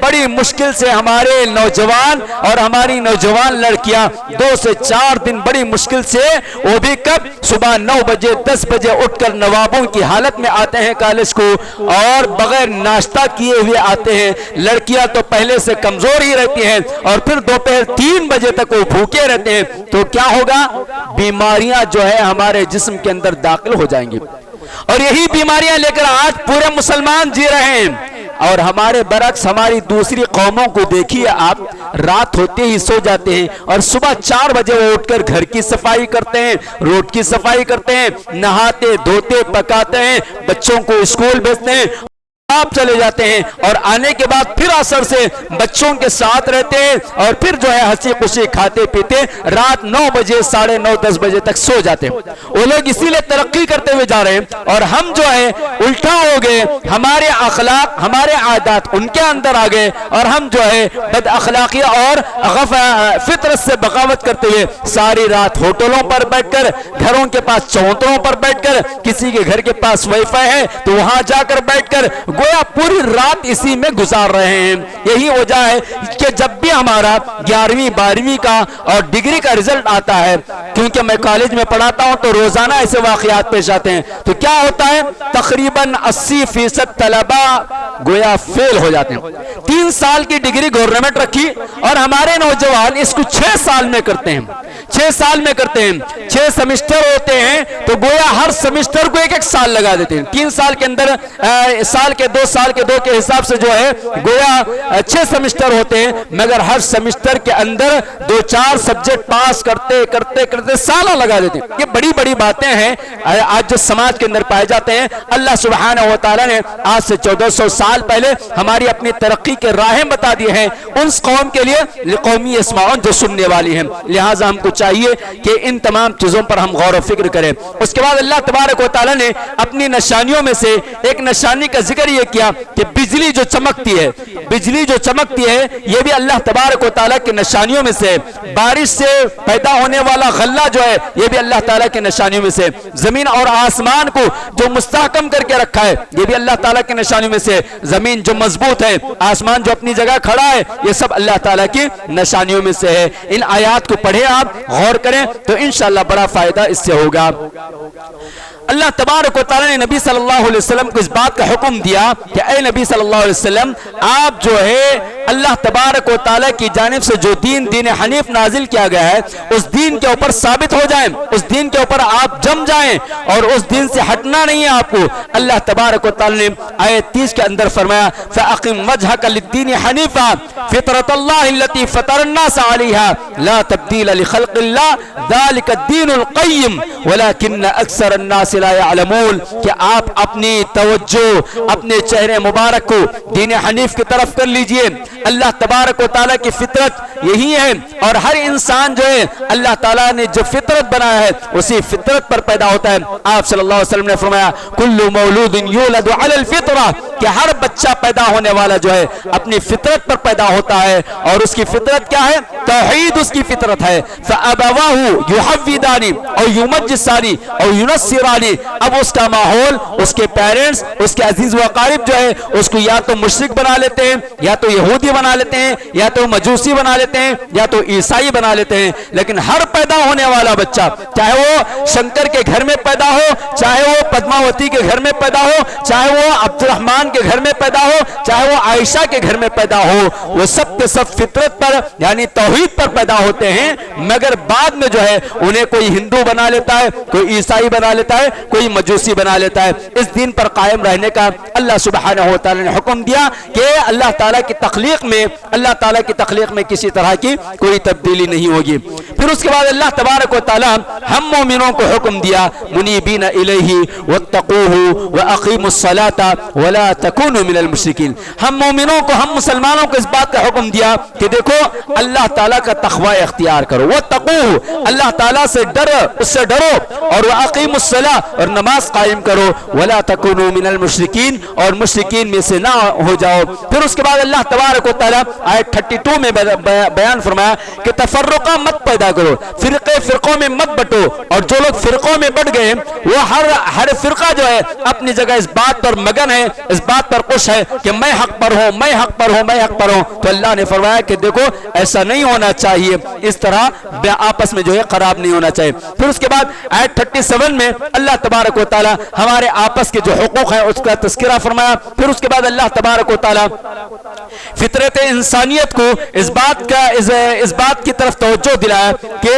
Speaker 2: بڑی مشکل سے ہمارے نوجوان اور ہماری نوجوان لڑکیاں 2 سے 4 دن بڑی مشکل سے، وہ بھی کب؟ صبح 9 بجے 10 بجے اٹھ کر نوابوں کی حالت میں آتے ہیں کالج کو، اور بغیر ناشتہ کیے ہوئے آتے ہیں۔ لڑکیاں تو پہلے سے کمزور ہی رہتی ہیں اور پھر دوپہر 3 بجے تک وہ بھوکے رہتے ہیں، تو کیا ہوگا؟ بیماریاں جو ہے ہمارے جسم کے اندر داخل ہو جائیں گی، اور یہی بیماریاں لے کر آج پورے مسلمان جی رہے ہیں۔ اور ہمارے برعکس ہماری دوسری قوموں کو دیکھیے آپ، رات ہوتے ہی سو جاتے ہیں اور صبح 4 بجے وہ اٹھ کر گھر کی صفائی کرتے ہیں، روڈ کی صفائی کرتے ہیں، نہاتے دھوتے پکاتے ہیں، بچوں کو اسکول بھیجتے ہیں، آپ چلے جاتے ہیں، اور آنے کے بعد پھر عصر سے بچوں کے ساتھ رہتے ہیں، اور پھر جو ہے ہنسی خوشی کھاتے پیتے رات 9 بجے 9:30 10 بجے تک سو جاتے ہیں۔ وہ لوگ اسی لیے ترقی کرتے ہوئے جا رہے ہیں، اور ہم جو ہے الٹا ہو گئے، ہمارے اخلاق ہمارے عادات ان کے اندر آ گئے، اور ہم جو ہے بد اخلاقی اور فطرت سے بغاوت کرتے ہوئے ساری رات ہوٹلوں پر بیٹھ کر، گھروں کے پاس چوتروں پر بیٹھ کر، کسی کے گھر کے پاس وائی فائی ہے تو وہاں جا کر بیٹھ کر گویا پوری رات اسی میں گزار رہے ہیں۔ یہی وجہ ہے کہ جب بھی ہمارا 11ویں 12ویں کا اور ڈگری کا رزلٹ آتا ہے، کیونکہ میں کالج میں پڑھاتا ہوں تو روزانہ ایسے واقعات پیش آتے ہیں، تو کیا ہوتا ہے؟ تقریباً 80% طلبہ گویا فیل ہو جاتے ہیں۔ 3 سال کی ڈگری گورنمنٹ رکھی اور ہمارے نوجوان اس کو 6 سال میں کرتے ہیں، 6 سال میں کرتے ہیں۔ 6 سیمسٹر ہوتے ہیں تو گویا ہر سیمسٹر کو 1 سال لگا دیتے ہیں۔ 3 سال کے اندر سال کے 2 کے حساب سے جو ہے گویا 6 سیمسٹر ہوتے ہیں، مگر ہر سیمسٹر کے اندر 2-4 سبجیکٹ پاس کرتے کرتے کرتے سالہ لگا دیتے ہیں۔ یہ بڑی بڑی باتیں ہیں آج جو سماج کے اندر پائے جاتے ہیں۔ اللہ سبحانہ و تعالیٰ نے آج سے 1400 سال پہلے ہماری اپنی ترقی کے راہیں بتا دیے ہیں اس قوم کے لیے، قومی اسماعون جو سننے والی ہیں، لہٰذا ہم کو چاہیے کہ ان تمام چیزوں پر ہم غور و فکر کریں۔ اس کے بعد اللہ تبارک و تعالیٰ نے اپنی نشانیوں میں سے ایک نشانی کا ذکر یہ کیا کہ بجلی جو چمکتی ہے، بجلی جو چمکتی ہے یہ بھی اللہ تبارک و تعالیٰ کی نشانیوں میں سے، بارش سے پیدا ہونے والا غلہ جو ہے یہ بھی اللہ تعالیٰ کی نشانیوں میں سے، زمین اور آسمان کو جو مستحکم کر کے رکھا ہے یہ بھی اللہ تعالیٰ کی نشانیوں میں سے، زمین جو مضبوط ہے، آسمان جو اپنی جگہ کھڑا ہے، یہ سب اللہ تعالیٰ کی نشانیوں میں سے ہے۔ ان آیات کو پڑھیں، آپ غور کریں تو انشاءاللہ بڑا فائدہ اس سے ہوگا۔ اللہ تبارک و تعالیٰ نے نبی صلی اللہ علیہ وسلم کو اس بات کا حکم دیا کہ اے نبی صلی اللہ علیہ وسلم، آپ جو ہے اللہ تبارک و تعالیٰ کی جانب سے جو دین حنیف نازل کیا گیا ہے اس دین کے اوپر ثابت ہو جائیں، اس دین کے اوپر آپ جم جائیں اور اس دین سے ہٹنا نہیں ہے آپ کو۔ اللہ تبارک و تعالیٰ نے آیت 30 کے اندر فرمایا فَأَقِمْ وَجْهَكَ لِلدِّينِ حَنِيفًا فِطْرَةَ اللَّهِ الَّتِي فَطَرَ النَّاسَ عَلَيْهَا لَا تَبْدِيلَ لِخَلْقِ اللَّهِ ذَلِكَ الدِّينُ الْقَيِّمُ وَلَكِنَّ أَكْثَرَ النَّاسِ لَا يَعْلَمُونَ، کہ آپ اپنی توجہ اپنے چہرے مبارک کو دین حنیف کی طرف کر لیجئے۔ اللہ تبارک و تعالیٰ کی فطرت یہی ہے، اور ہر انسان جو ہے اللہ تعالیٰ نے جو فطرت بنایا ہے اسی فطرت پر پیدا ہوتا ہے۔ آپ صلی اللہ علیہ وسلم نے فرمایا کل مولود یولد علی الفطرہ، کہ ہر بچہ پیدا ہونے والا جو ہے اپنی فطرت پر پیدا ہوتا ہے، اور اس کی فطرت کیا ہے؟ توحید اس کی فطرت ہے۔ فَأَبَوَاهُ يُحَوِّدَانِ أَوْ يُمَجِّسَانِ أَوْ يُنَصِّرَانِ، اب اس کا ماحول، اس کے پیرنٹس، اس کے عزیز و اقارب جو ہے اس کو یا تو مشرک بنا لیتے ہیں، یا تو یہودی بنا لیتے ہیں، یا تو مجوسی بنا لیتے ہیں، یا تو عیسائی بنا لیتے ہیں۔ لیکن ہر پیدا ہونے والا بچہ، چاہے وہ شنکر کے گھر میں پیدا ہو، چاہے وہ پدماوتی کے گھر میں پیدا ہو، چاہے وہ عبد الرحمن کے گھر میں پیدا ہو، چاہے وہ عائشہ کے گھر میں پیدا ہو، وہ سب کے سب فطرت پر یعنی توحید پر پیدا ہوتے ہیں، مگر بعد میں جو ہے انہیں کوئی ہندو بنا لیتا ہے، کوئی عیسائی بنا لیتا ہے، کوئی مجوسی بنا لیتا ہے۔ اس دین پر قائم رہنے کا اللہ سبحانہ و تعالی نے حکم دیا کہ اللہ تعالیٰ کی تخلیق میں کسی طرح کی کوئی تبدیلی نہیں ہوگی۔ پھر اس کے بعد اللہ تبارک و تعالیٰ ہم مومنوں کو حکم دیا منیبین الیہ واتقوہ واقیموا الصلاۃ ولا تکونوا من المشرکین، ہم مومنوں کو، ہم مسلمانوں کو اس بات کا حکم دیا کہ دیکھو اللہ تعالیٰ کا تقوی اختیار کرو، واتقوہ، اللہ تعالیٰ سے ڈرو، اس سے ڈرو، اور واقیموا الصلاۃ، اور نماز قائم کرو، ولا تکونوا من المشرکین، اور مشرکین میں سے نہ ہو جاؤ. پھر اس کے بعد اللہ تبارک و تعالیٰ آیت 32 میں بیان فرمایا کہ تفرقہ مت پیدا کرو, فرقوں میں مت بٹو, اور جو لوگ فرقوں میں بٹ گئے وہ ہر فرقہ جو ہے اپنی جگہ اس بات پر مگن ہے, اس بات پر خوش ہے کہ میں حق پر ہوں, میں حق پر ہوں, میں حق پر ہوں. تو اللہ نے فرمایا کہ دیکھو ایسا نہیں ہونا چاہیے, اس طرح آپس میں جو ہے خراب نہیں ہونا چاہیے. پھر اس کے بعد آیت 37 میں اللہ تبارک و تعالیٰ ہمارے آپس کے جو حقوق ہیں اس کا تذکرہ فرمایا. پھر اس کے بعد اللہ تبارک و تعالیٰ فطرت انسانیت کو اس بات کی طرف توجہ دلایا کہ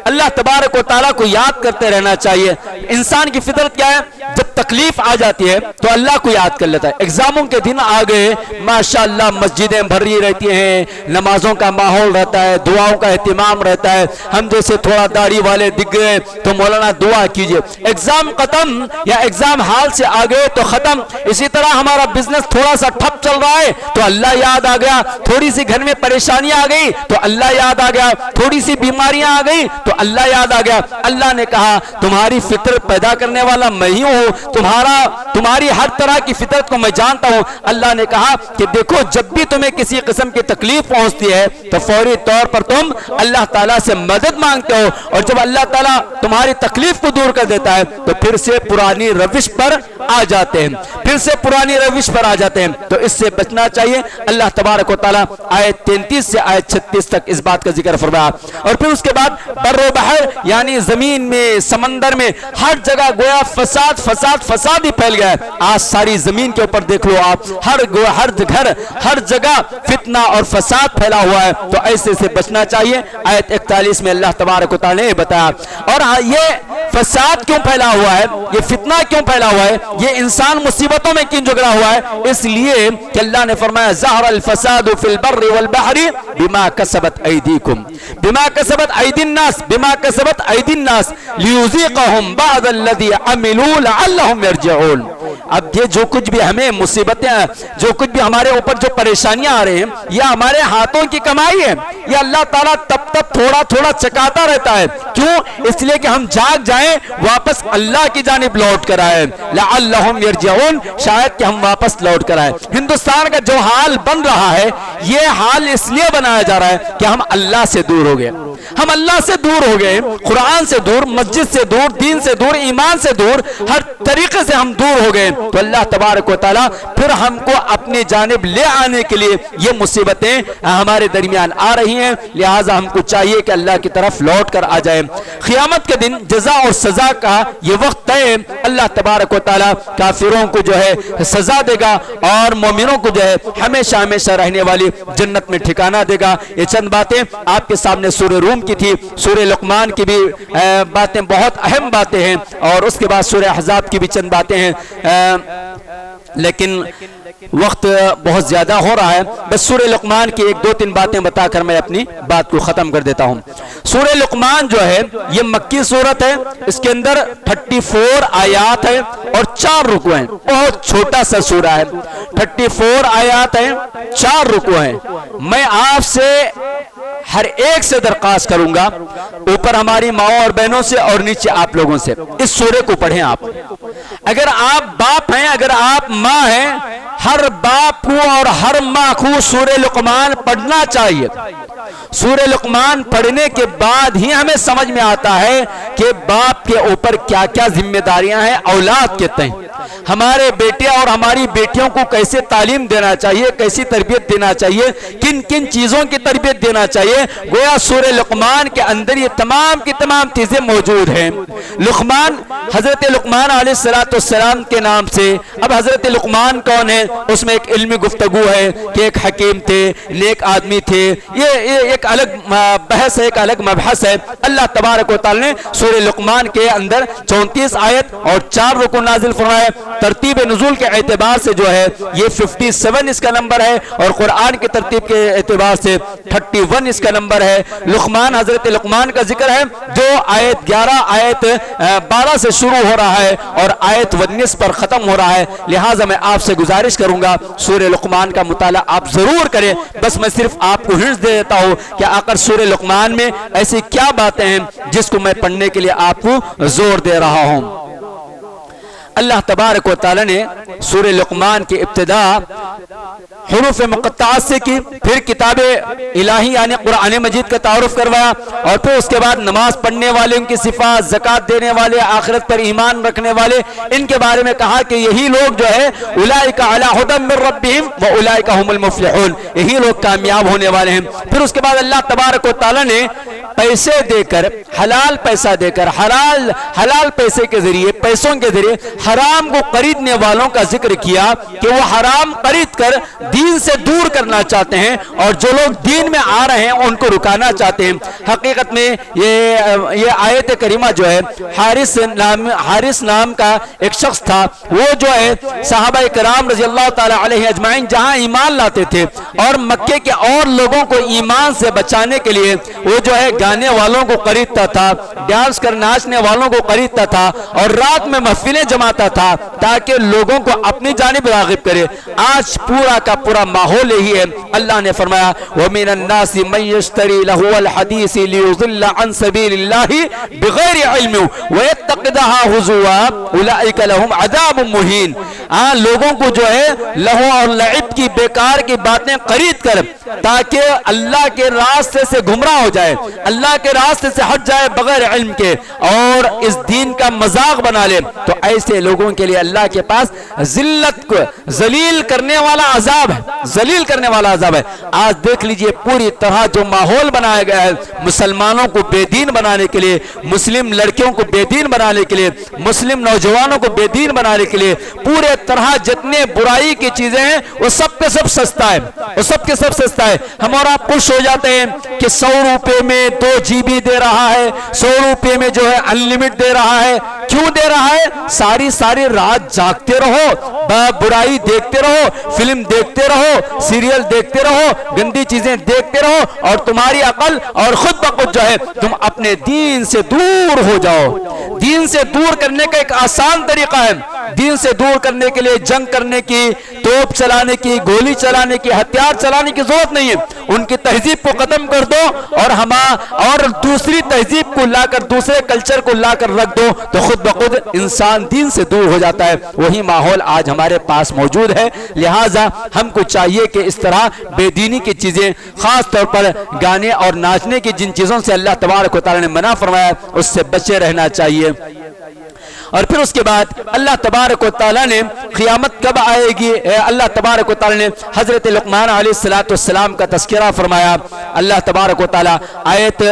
Speaker 2: اللہ تبارک و تعالیٰ کو یاد کرتے رہنا چاہیے. انسان کی فطرت کیا ہے, جب تکلیف آ جاتی ہے تو اللہ کو یاد کر لیتا ہے. ایگزاموں کے دن آ گئے, ماشاءاللہ مسجدیں بھری رہتی ہیں, نمازوں کا ماحول رہتا ہے, دعاؤں کا اہتمام رہتا ہے. ہم جیسے تھوڑا داڑھی والے دکھ گئے تو مولانا دعا کیجئے. ایگزام ختم یا ایگزام حال سے آ گئے تو ختم. اسی طرح ہمارا بزنس تھوڑا سا ٹھپ چل رہا ہے تو اللہ یاد آ گیا, تھوڑی سی گھر میں پریشانیاں آ گئی تو اللہ یاد آ گیا, تھوڑی سی بیماریاں آ گئی تو اللہ یاد آ گیا. اللہ نے کہا تمہاری فطرت پیدا کرنے والا میں ہی ہوں, تمہاری ہر طرح کی فطرت کو میں جانتا ہوں. اللہ نے کہا کہ دیکھو جب بھی تمہیں کسی قسم کی تکلیف پہنچتی ہے تو فوری طور پر تم اللہ تعالیٰ سے مدد مانگتے ہو, اور جب اللہ تعالیٰ تمہاری تکلیف کو دور کر دیتا ہے تو پھر سے پرانی روش پر آ جاتے ہیں, تو اس سے بچنا چاہیے. اللہ تبارک و تعالیٰ آیت 33 سے آیت 36 تک اس بات کا ذکر فرمایا. اور پھر اس کے بعد بر و بحر یعنی زمین میں, سمندر میں, ہر جگہ گویا فساد ہی پھیل گیا ہے. آج ساری زمین کے اوپر دیکھ لو آپ, ہر گھر ہر جگہ فتنہ اور فساد پھیلا ہوا ہے. تو ایسے سے بچنا چاہیے. آیت 41 میں اللہ تبارک و تعالیٰ نے بتایا. اور یہ فساد کیوں پھیلا ہوا ہے, یہ فتنہ کیوں پھیلا ہوا ہے, یہ انسان مصیبتوں میں کیوں جگڑا ہوا ہے, اس لیے کہ اللہ نے فرمایا ظہر الفساد فی البر والبحر بما کسبت ایدیکم بما کسبت ایدی الناس لیذیقہم بعض الذی عملوا لعلہم یرجعون. اب یہ جو کچھ بھی ہمیں مصیبتیں, جو کچھ بھی ہمارے اوپر جو پریشانیاں آ رہے ہیں, یہ ہمارے ہاتھوں کی کمائی ہے. یہ اللہ تعالیٰ تب تھوڑا چکاتا رہتا ہے. کیوں؟ اس لیے کہ ہم جاگ جائیں, واپس اللہ کی جانب لوٹ کر آئے, لعلہم یرجعون, شاید کہ ہم واپس لوٹ کر آئے. ہندوستان کا جو حال بن رہا ہے یہ حال اس لیے بنایا جا رہا ہے کہ ہم اللہ سے دور ہو گئے. ہم اللہ سے دور ہو گئے, قرآن سے دور, مسجد سے دور, دین سے دور, ایمان سے دور, ہر طریقے سے ہم دور ہو گئے. تو اللہ تبارک و تعالیٰ پھر ہم کو اپنی جانب لے آنے کے لیے یہ مصیبتیں ہمارے درمیان آ رہی ہیں. لہٰذا ہم کو چاہیے کہ اللہ کی طرف لوٹ کر آ جائیں. قیامت کے دن جزا اور سزا کا یہ وقت طے, اللہ تبارک و تعالیٰ کافروں کو جو ہے سزا دے گا اور مومنوں کو جو ہے ہمیشہ رہنے والی جنت میں ٹھکانہ دے گا. یہ چند باتیں آپ کے سامنے سورہ روم کی تھی. سورہ لقمان کی بھی باتیں بہت اہم باتیں ہیں, اور اس کے بعد سورہ احزاب کی بھی چند باتیں ہیں, لیکن وقت بہت زیادہ ہو رہا ہے. بس سورہ لقمان کی 1-2-3 باتیں بتا کر میں اپنی بات کو ختم کر دیتا ہوں. سورہ لقمان جو ہے یہ مکی سورت ہے, اس کے اندر 34 آیات ہیں اور 4 رکوع ہیں. بہت چھوٹا سا سورہ ہے, 34 آیات ہیں, 4 رکوع ہیں. میں آپ سے ہر ایک سے درخواست کروں گا, اوپر ہماری ماؤں اور بہنوں سے اور نیچے آپ لوگوں سے, اس سورے کو پڑھیں. آپ اگر آپ باپ ہیں, اگر آپ ماں ہیں, ہر باپ کو اور ہر ماں کو سورہ لقمان پڑھنا چاہیے. سورہ لقمان پڑھنے کے بعد ہی ہمیں سمجھ میں آتا ہے کہ باپ کے اوپر کیا کیا ذمہ داریاں ہیں اولاد کے تئیں. ہمارے بیٹے اور ہماری بیٹیوں کو کیسے تعلیم دینا چاہیے, کیسی تربیت دینا چاہیے, کن کن چیزوں کی تربیت دینا چاہیے. گویا سورہ لقمان کے اندر یہ تمام کی تمام چیزیں موجود ہیں. لقمان, حضرت لقمان علیہ السلام کے نام سے. اب حضرت لقمان کون ہے, اس میں ایک علمی گفتگو ہے کہ ایک حکیم تھے, نیک آدمی تھے. یہ ایک الگ بحث ہے, ایک الگ مبحث ہے. اللہ تبارک و تعالی نے سورہ لقمان کے اندر 34 آیت اور 4 رکوع نازل فرمائے. ترتیب نزول کے اعتبار سے جو ہے یہ 57 اس کا نمبر ہے, اور قرآن کی ترتیب کے اعتبار سے 31 اس کا نمبر ہے. لقمان, حضرت لقمان کا ذکر ہے جو آیت 11 آیت 12 سے شروع ہو رہا ہے اور آیت 19 پر ختم ہو رہا ہے. لہٰذا میں آپ سے گزارش کروں گا سورہ لقمان کا مطالعہ آپ ضرور کریں. بس میں صرف آپ کو ہنٹ دے دیتا ہوں کہ آخر سورہ لقمان میں ایسی کیا باتیں ہیں جس کو میں پڑھنے کے لیے آپ کو زور دے رہا ہوں. اللہ تبارک و تعالی نے سورہ لقمان کی ابتدا حروف مقطعات سے کی، پھر کتاب الہی یعنی قرآن مجید کا تعارف کروایا، اور پھر اس کے بعد نماز پڑھنے والے، ان کی صفات، زکات دینے والے، آخرت پر ایمان رکھنے والے، ان کے بارے میں کہا کہ یہی لوگ جو ہے اولئک علی ھدی من ربہم واولئک ھم المفلحون، یہی لوگ کامیاب ہونے والے ہیں۔ پھر اس کے بعد اللہ تبارک و تعالی نے پیسے دے کر، حلال پیسہ دے کر، حلال پیسے کے ذریعے، پیسوں کے ذریعے حرام کو خریدنے والوں کا ذکر کیا کہ وہ حرام خرید کر دین سے دور کرنا چاہتے ہیں، اور جو لوگ دین میں آ رہے ہیں ان کو رکانا چاہتے ہیں۔ حقیقت میں یہ آیت کریمہ جو ہے، حارث نام کا ایک شخص تھا، وہ جو ہے صحابہ کرام رضی اللہ تعالی علیہ اجمعین جہاں ایمان لاتے تھے، اور مکے کے اور لوگوں کو ایمان سے بچانے کے لیے وہ جو ہے گانے والوں کو خریدتا تھا، ڈانس کر ناچنے والوں کو خریدتا تھا، اور رات میں محفلیں جماتا تھا تاکہ لوگوں کو اپنی جانب راغب کرے۔ آج پورا کا پورا ماحول یہی ہے۔ اللہ نے فرمایا وَمِنَ النَّاسِ مَن يَشْتَرِي لَهْوَ الْحَدِيثِ لِيُضِلَّ عَن سَبِيلِ اللَّهِ بِغَيْرِ عِلْمٍ وَيَتَّخِذَهَا هُزُوًا أُولَئِكَ لَهُمْ عَذَابٌ مُهِينٌ۔ لوگوں کو جو ہے لہو اور لعب کی بیکار کی باتیں خرید کر تاکہ اللہ کے راستے سے گمراہ ہو جائے، اللہ کے راستے سے ہٹ جائے بغیر علم کے، اور اس دین کا مذاق بنا لے، تو ایسے لوگوں کے لیے اللہ کے پاس ذلت کو ذلیل کرنے والا عذاب ہے، ذلیل کرنے والا عذاب ہے۔ آج دیکھ لیجئے پوری طرح جو ماحول بنایا گیا ہے مسلمانوں کو بے دین بنانے کے لیے، مسلم لڑکیوں کو بے دین بنانے کے لیے، مسلم نوجوانوں کو بے دین بنانے کے لیے، پورے طرح جتنے برائی کی چیزیں ہیں وہ سب کے سب سستا ہے، وہ سب کے سب سستا ہے۔ ہم اور آپ خوش ہو جاتے ہیں کہ 100 روپے میں 2 GB دے رہا ہے، 100 روپے میں جو ہے انلمیٹ دے رہا ہے۔ کیوں دے رہا ہے؟ ساری رات جاگتے رہو، برائی دیکھتے رہو، فلم دیکھتے رہو، سیریل دیکھتے رہو، گندی چیزیں دیکھتے رہو، اور تمہاری عقل اور خود بخود جو ہے تم اپنے دین سے دور ہو جاؤ۔ دین سے دور کرنے کا ایک آسان طریقہ ہے، دین سے دور کرنے کے لیے جنگ کرنے کی، توپ چلانے کی، گولی چلانے کی، ہتھیار چلانے کی ضرورت نہیں ہے۔ ان کی تہذیب کو ختم کر دو اور دوسری تہذیب کو لا کر، دوسرے کلچر کو لا کر رکھ دو، تو خود بخود انسان دین سے دور ہو جاتا ہے۔ وہی ماحول آج ہمارے پاس موجود ہے، لہٰذا ہم کو چاہیے کہ اس طرح بے دینی کی چیزیں، خاص طور پر گانے اور ناچنے کی جن چیزوں سے اللہ تبارک و تعالی نے منع فرمایا، اس سے بچے رہنا چاہیے۔ اور پھر اس کے بعد اللہ تبارک و تعالی نے قیامت کب آئے گی، اللہ تبارک و تعالی نے حضرت لقمان علیہ السلام کا تذکرہ فرمایا۔ اللہ تبارک و تعالی آیت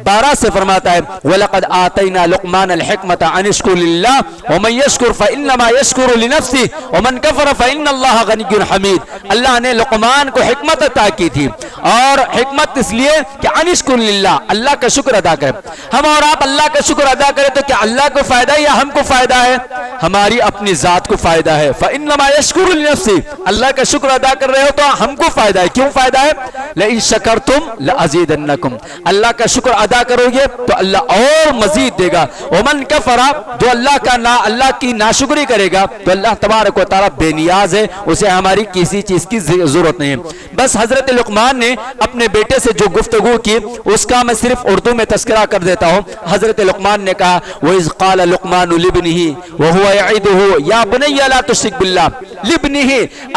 Speaker 2: 12 سے فرماتا ہے وَلَقَدْ آتَيْنَا لُقْمَانَ الْحِكْمَةَ أَنِ اشْكُرْ لِلَّهِ وَمَنْ يَشْكُرْ فَإِنَّمَا يَشْكُرُ لِنَفْسِهِ وَمَنْ كَفَرَ فَإِنَّ اللَّهَ غَنِيٌّ حَمِيدٌ۔ اللہ نے لقمان کو حکمت عطا کی تھی، اور حکمت اس لیے کہ أَنِ اشْكُرْ لِلَّهِ، اللہ کا شکر ادا کرے۔ ہم اور آپ اللہ کا شکر ادا کریں تو کیا اللہ کو فائدہ یا ہم کو فائدہ ہے؟ ہماری اپنی ذات کو فائدہ ہے۔ فَإِنَّمَا يَشْكُرُ لِنَفْسِهِ، اللہ کا شکر ادا کر رہے ہو تو ہم کو فائدہ ہے۔ کیوں فائدہ ہے؟ لَإِن شَكَرْتُمْ لَأَزِيدَنَّكُمْ، اللہ کا شکر ادا کرو گے تو اللہ اور مزید دے گا۔ وَمَنْ كَفَرَ، جو اللہ کی ناشکری کرے گا تو اللہ تبارک و تعالیٰ بے نیاز ہے، اسے ہماری کسی چیز کی ضرورت نہیں ہے۔ بس حضرت لقمان نے اپنے بیٹے سے جو گفتگو کی اس کا میں صرف اردو میں تذکرہ کر دیتا ہوں۔ حضرت لقمان نے کہا وَإِذْ قَالَ لُقْمَانُ لِابْنِهِ وَهُوَ يَعِظُهُ يَا بُنَيَّ لَا تُشْرِكْ بِاللَّهِ، لِابْنِهِ،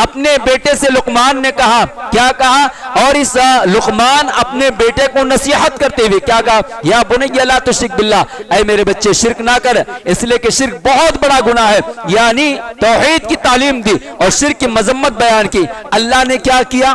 Speaker 2: اپنے بیٹے سے لقمان نے کہا، کیا کہا؟ اور اس لقمان اپنے بیٹے کو نصیحت کرتے ہوئے کیا کہا؟ یا بنی لا تشرک باللہ، اے میرے بچے شرک نہ کر، اس لیے کہ شرک بہت بڑا گناہ ہے۔ یعنی توحید کی تعلیم دی اور شرک کی مذمت بیان کی۔ اللہ نے کیا کیا؟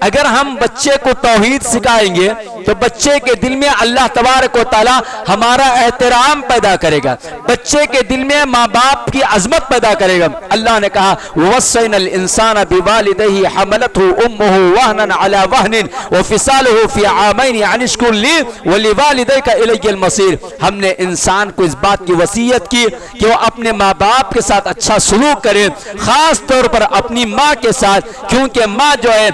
Speaker 2: اگر ہم بچے کو توحید سکھائیں گے تو بچے کے دل میں اللہ تبارک و تعالی ہمارا احترام پیدا کرے گا، بچے کے دل میں ماں باپ کی عظمت پیدا کرے گا۔ اللہ نے کہا وَوَصَّيْنَا الْإِنسَانَ بِوَالِدَيْهِ حَمَلَتْهُ أُمُّهُ وَهْنًا عَلَى وَهْنٍ وَفِصَالُهُ فِي عَامَيْنِ أَنِ اشْكُرْ لِي وَلِوَالِدَيْكَ إِلَيَّ الْمَصِيرُ۔ ہم نے انسان کو اس بات کی وصیت کی کہ وہ اپنے ماں باپ کے ساتھ اچھا سلوک کرے، خاص طور پر اپنی ماں کے ساتھ، کیونکہ ماں جو ہے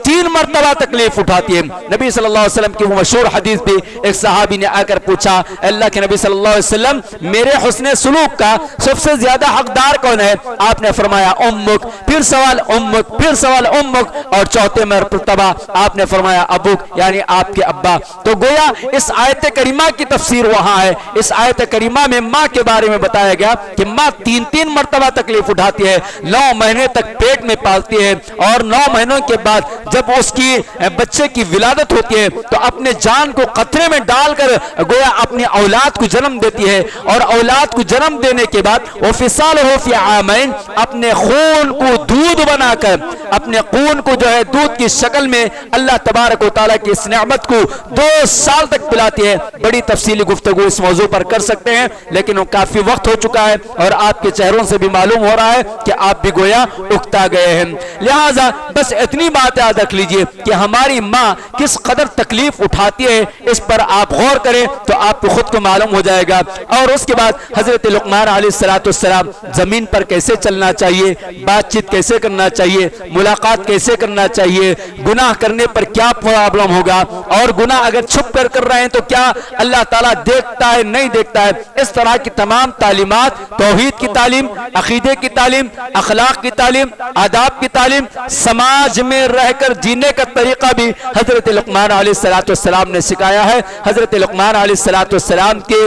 Speaker 2: تین مرتبہ تکلیف اٹھاتی ہے۔ نبی صلی اللہ علیہ وسلم وسلم کی وہ مشہور حدیث بھی ایک صحابی نے آ کر پوچھا اللہ کے نبی صلی اللہ علیہ وسلم میرے حسن سلوک کا سب سے زیادہ حقدار کون ہے؟ آپ نے فرمایا امک، پھر سوال امک، پھر سوال امک، اور چوتھے مرتبہ آپ نے فرمایا ابوک یعنی آپ کے ابا۔ تو گویا اس آیت کریمہ کی تفسیر وہاں ہے۔ اس آیت کریمہ میں ماں کے بارے میں بتایا گیا کہ ماں تین مرتبہ تکلیف اٹھاتی ہے، 9 مہینے تک پیٹ میں پالتی ہے، اور 9 مہینوں کے بعد جب اس کی بچے کی ولادت ہوتی ہے تو اپنے جان کو خطرے میں ڈال کر گویا اپنی اولاد کو جنم دیتی ہے، اور اولاد کو جنم دینے کے بعد وہ فصالہ فی عامین اپنے خون کو دودھ بنا کر، اپنے خون کو جو ہے دودھ کی شکل میں اللہ تبارک و تعالیٰ کی اس نعمت کو 2 سال تک پلاتی ہے۔ بڑی تفصیلی گفتگو اس موضوع پر کر سکتے ہیں، لیکن وہ کافی وقت ہو چکا ہے اور آپ کے چہروں سے بھی معلوم ہو رہا ہے کہ آپ بھی گویا اکتا گئے ہیں۔ لہٰذا بس اتنی بات یاد رکھ لیجئے کہ ہماری ماں کس قدر تکلیف اٹھاتی ہے، اس پر آپ غور کریں تو آپ کو خود کو معلوم ہو جائے گا۔ اور اس کے بعد حضرت لقمان علیہ السلام زمین پر کیسے چلنا چاہیے، بات چیت کیسے کرنا چاہیے، ملاقات کیسے کرنا چاہیے، گناہ کرنے پر کیا پرابلم ہوگا، اور گناہ اگر چھپ کر رہے ہیں تو کیا اللہ تعالیٰ دیکھتا ہے نہیں دیکھتا ہے، اس طرح کی تمام تعلیمات، توحید کی تعلیم، عقیدے کی تعلیم، اخلاق کی تعلیم، آداب کی تعلیم، سماج میں رہ کر جینے کا طریقہ بھی حضرت لقمان علیہ السلام نے سکھایا ہے۔ حضرت لقمان علیہ السلام کے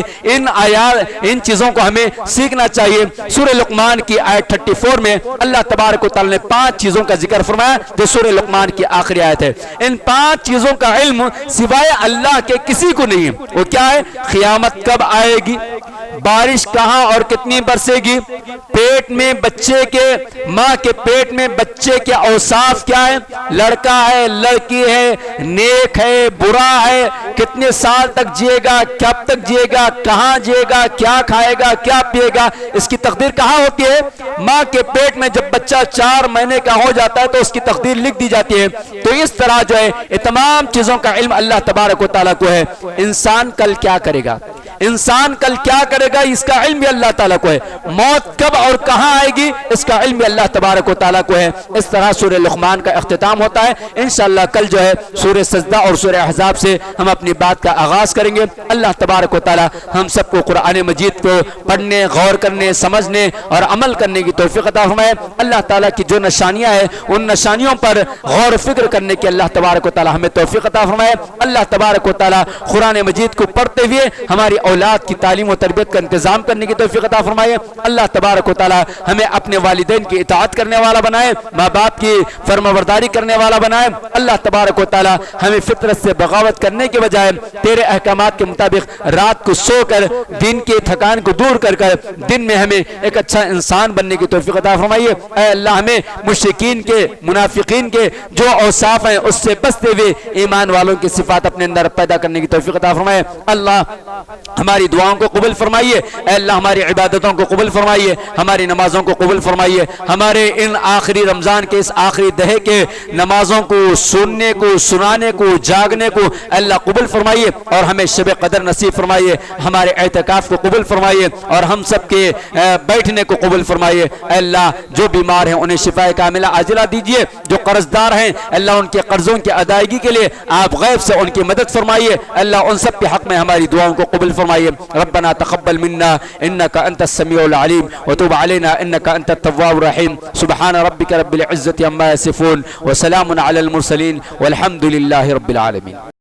Speaker 2: ان چیزوں کو ہمیں سیکھنا چاہیے۔ سورہ لقمان کی آیت 34 میں اللہ تبارک و تعالی نے 5 چیزوں کا ذکر فرمایا جو سورہ لقمان کی آخری آیت ہے۔ ان 5 چیزوں کا علم سوائے اللہ کے کسی کو نہیں ہے۔ وہ کیا ہے؟ قیامت کب آئے گی، بارش کہاں اور کتنی برسے گی، پیٹ میں بچے کے، ماں کے پیٹ میں بچے کے اوصاف کیا ہے، لڑکا ہے لڑکی ہے، نیک ہے برا ہے، کتنے سال تک جیے گا، کب تک جیے گا، کہاں جیے گا، کیا کھائے گا، کیا پیے گا، اس کی تقدیر کہاں ہوتی ہے؟ ماں کے پیٹ میں جب بچہ 4 مہینے کا ہو جاتا ہے تو اس کی تقدیر لکھ دی جاتی ہے۔ تو اس طرح جو ہے یہ تمام چیزوں کا علم اللہ تبارک و تعالیٰ کو ہے۔ انسان کل کیا کرے گا، انسان کل کیا کرے گا، اس کا علم بھی اللہ تعالیٰ کو ہے۔ موت کب اور کہاں آئے گی، اس کا علم بھی اللہ تبارک و تعالیٰ کو ہے۔ اس طرح سورہ لقمان کا اختتام ہوتا ہے۔ انشاءاللہ کل جو ہے سورہ سجدہ اور سورہ احزاب سے ہم اپنی بات کا آغاز کریں گے۔ اللہ تبارک و تعالیٰ ہم سب کو قرآن مجید کو پڑھنے، غور کرنے، سمجھنے اور عمل کرنے کی توفیق عطا فرمائے۔ اللہ تعالیٰ کی جو نشانیاں ہیں ان نشانیوں پر غور و فکر کرنے کی اللہ تبارک و تعالیٰ ہمیں توفیق عطا فرمائے۔ اللہ تبارک و تعالیٰ قرآن مجید کو پڑھتے ہوئے ہماری اولاد کی تعلیم و تربیت کا انتظام کرنے کی توفیق عطا فرمائے۔ اللہ تبارک و تعالیٰ ہمیں اپنے والدین کی اطاعت کرنے والا بنائے، ماں باپ کی فرمانبرداری کرنے والا بنائے۔ اللہ تبارک و تعالیٰ ہمیں فطرت سے بغاوت کرنے کے بجائے تیرے احکامات کے مطابق رات کو سو کر دن کی تھکان کو دور کر دن میں ہمیں ایک اچھا انسان بننے کی توفیق عطا فرمائیے۔ اے اللہ ہمیں مشرکین کے، منافقین کے جو اوصاف ہیں اس سے بچتے ہوئے ایمان والوں کی صفات اپنے اندر پیدا کرنے کی توفیق عطا فرمائے۔ اللہ ہماری دعاؤں کو قبول فرمائیے، اے اللہ ہماری عبادتوں کو قبول فرمائیے، ہماری نمازوں کو قبول فرمائیے، ہمارے ان آخری رمضان کے اس آخری دہے کے نمازوں کو سننے کو، سنانے کو، جاگنے کو اللہ قبول فرمائیے، اور ہمیں شب قدر نصیب فرمائیے، ہمارے اعتکاف کو قبول فرمائیے، اور ہم سب کے بیٹھنے کو قبول فرمائیے۔ اے اللہ جو بیمار ہیں انہیں شفا کاملہ عاجلہ دیجیے، جو قرض دار ہیں اللہ ان کے قرضوں کی ادائیگی کے لیے آپ غیب سے ان کی مدد فرمائیے۔ اللہ ان سب کے حق میں ہماری دعاؤں کو قبول فرمائیے۔ ربنا تقبل منا انك انت السميع العليم وتب علينا انك انت التواب الرحيم سبحان ربك رب العزة عما يصفون وسلام على المرسلين والحمد لله رب العالمين۔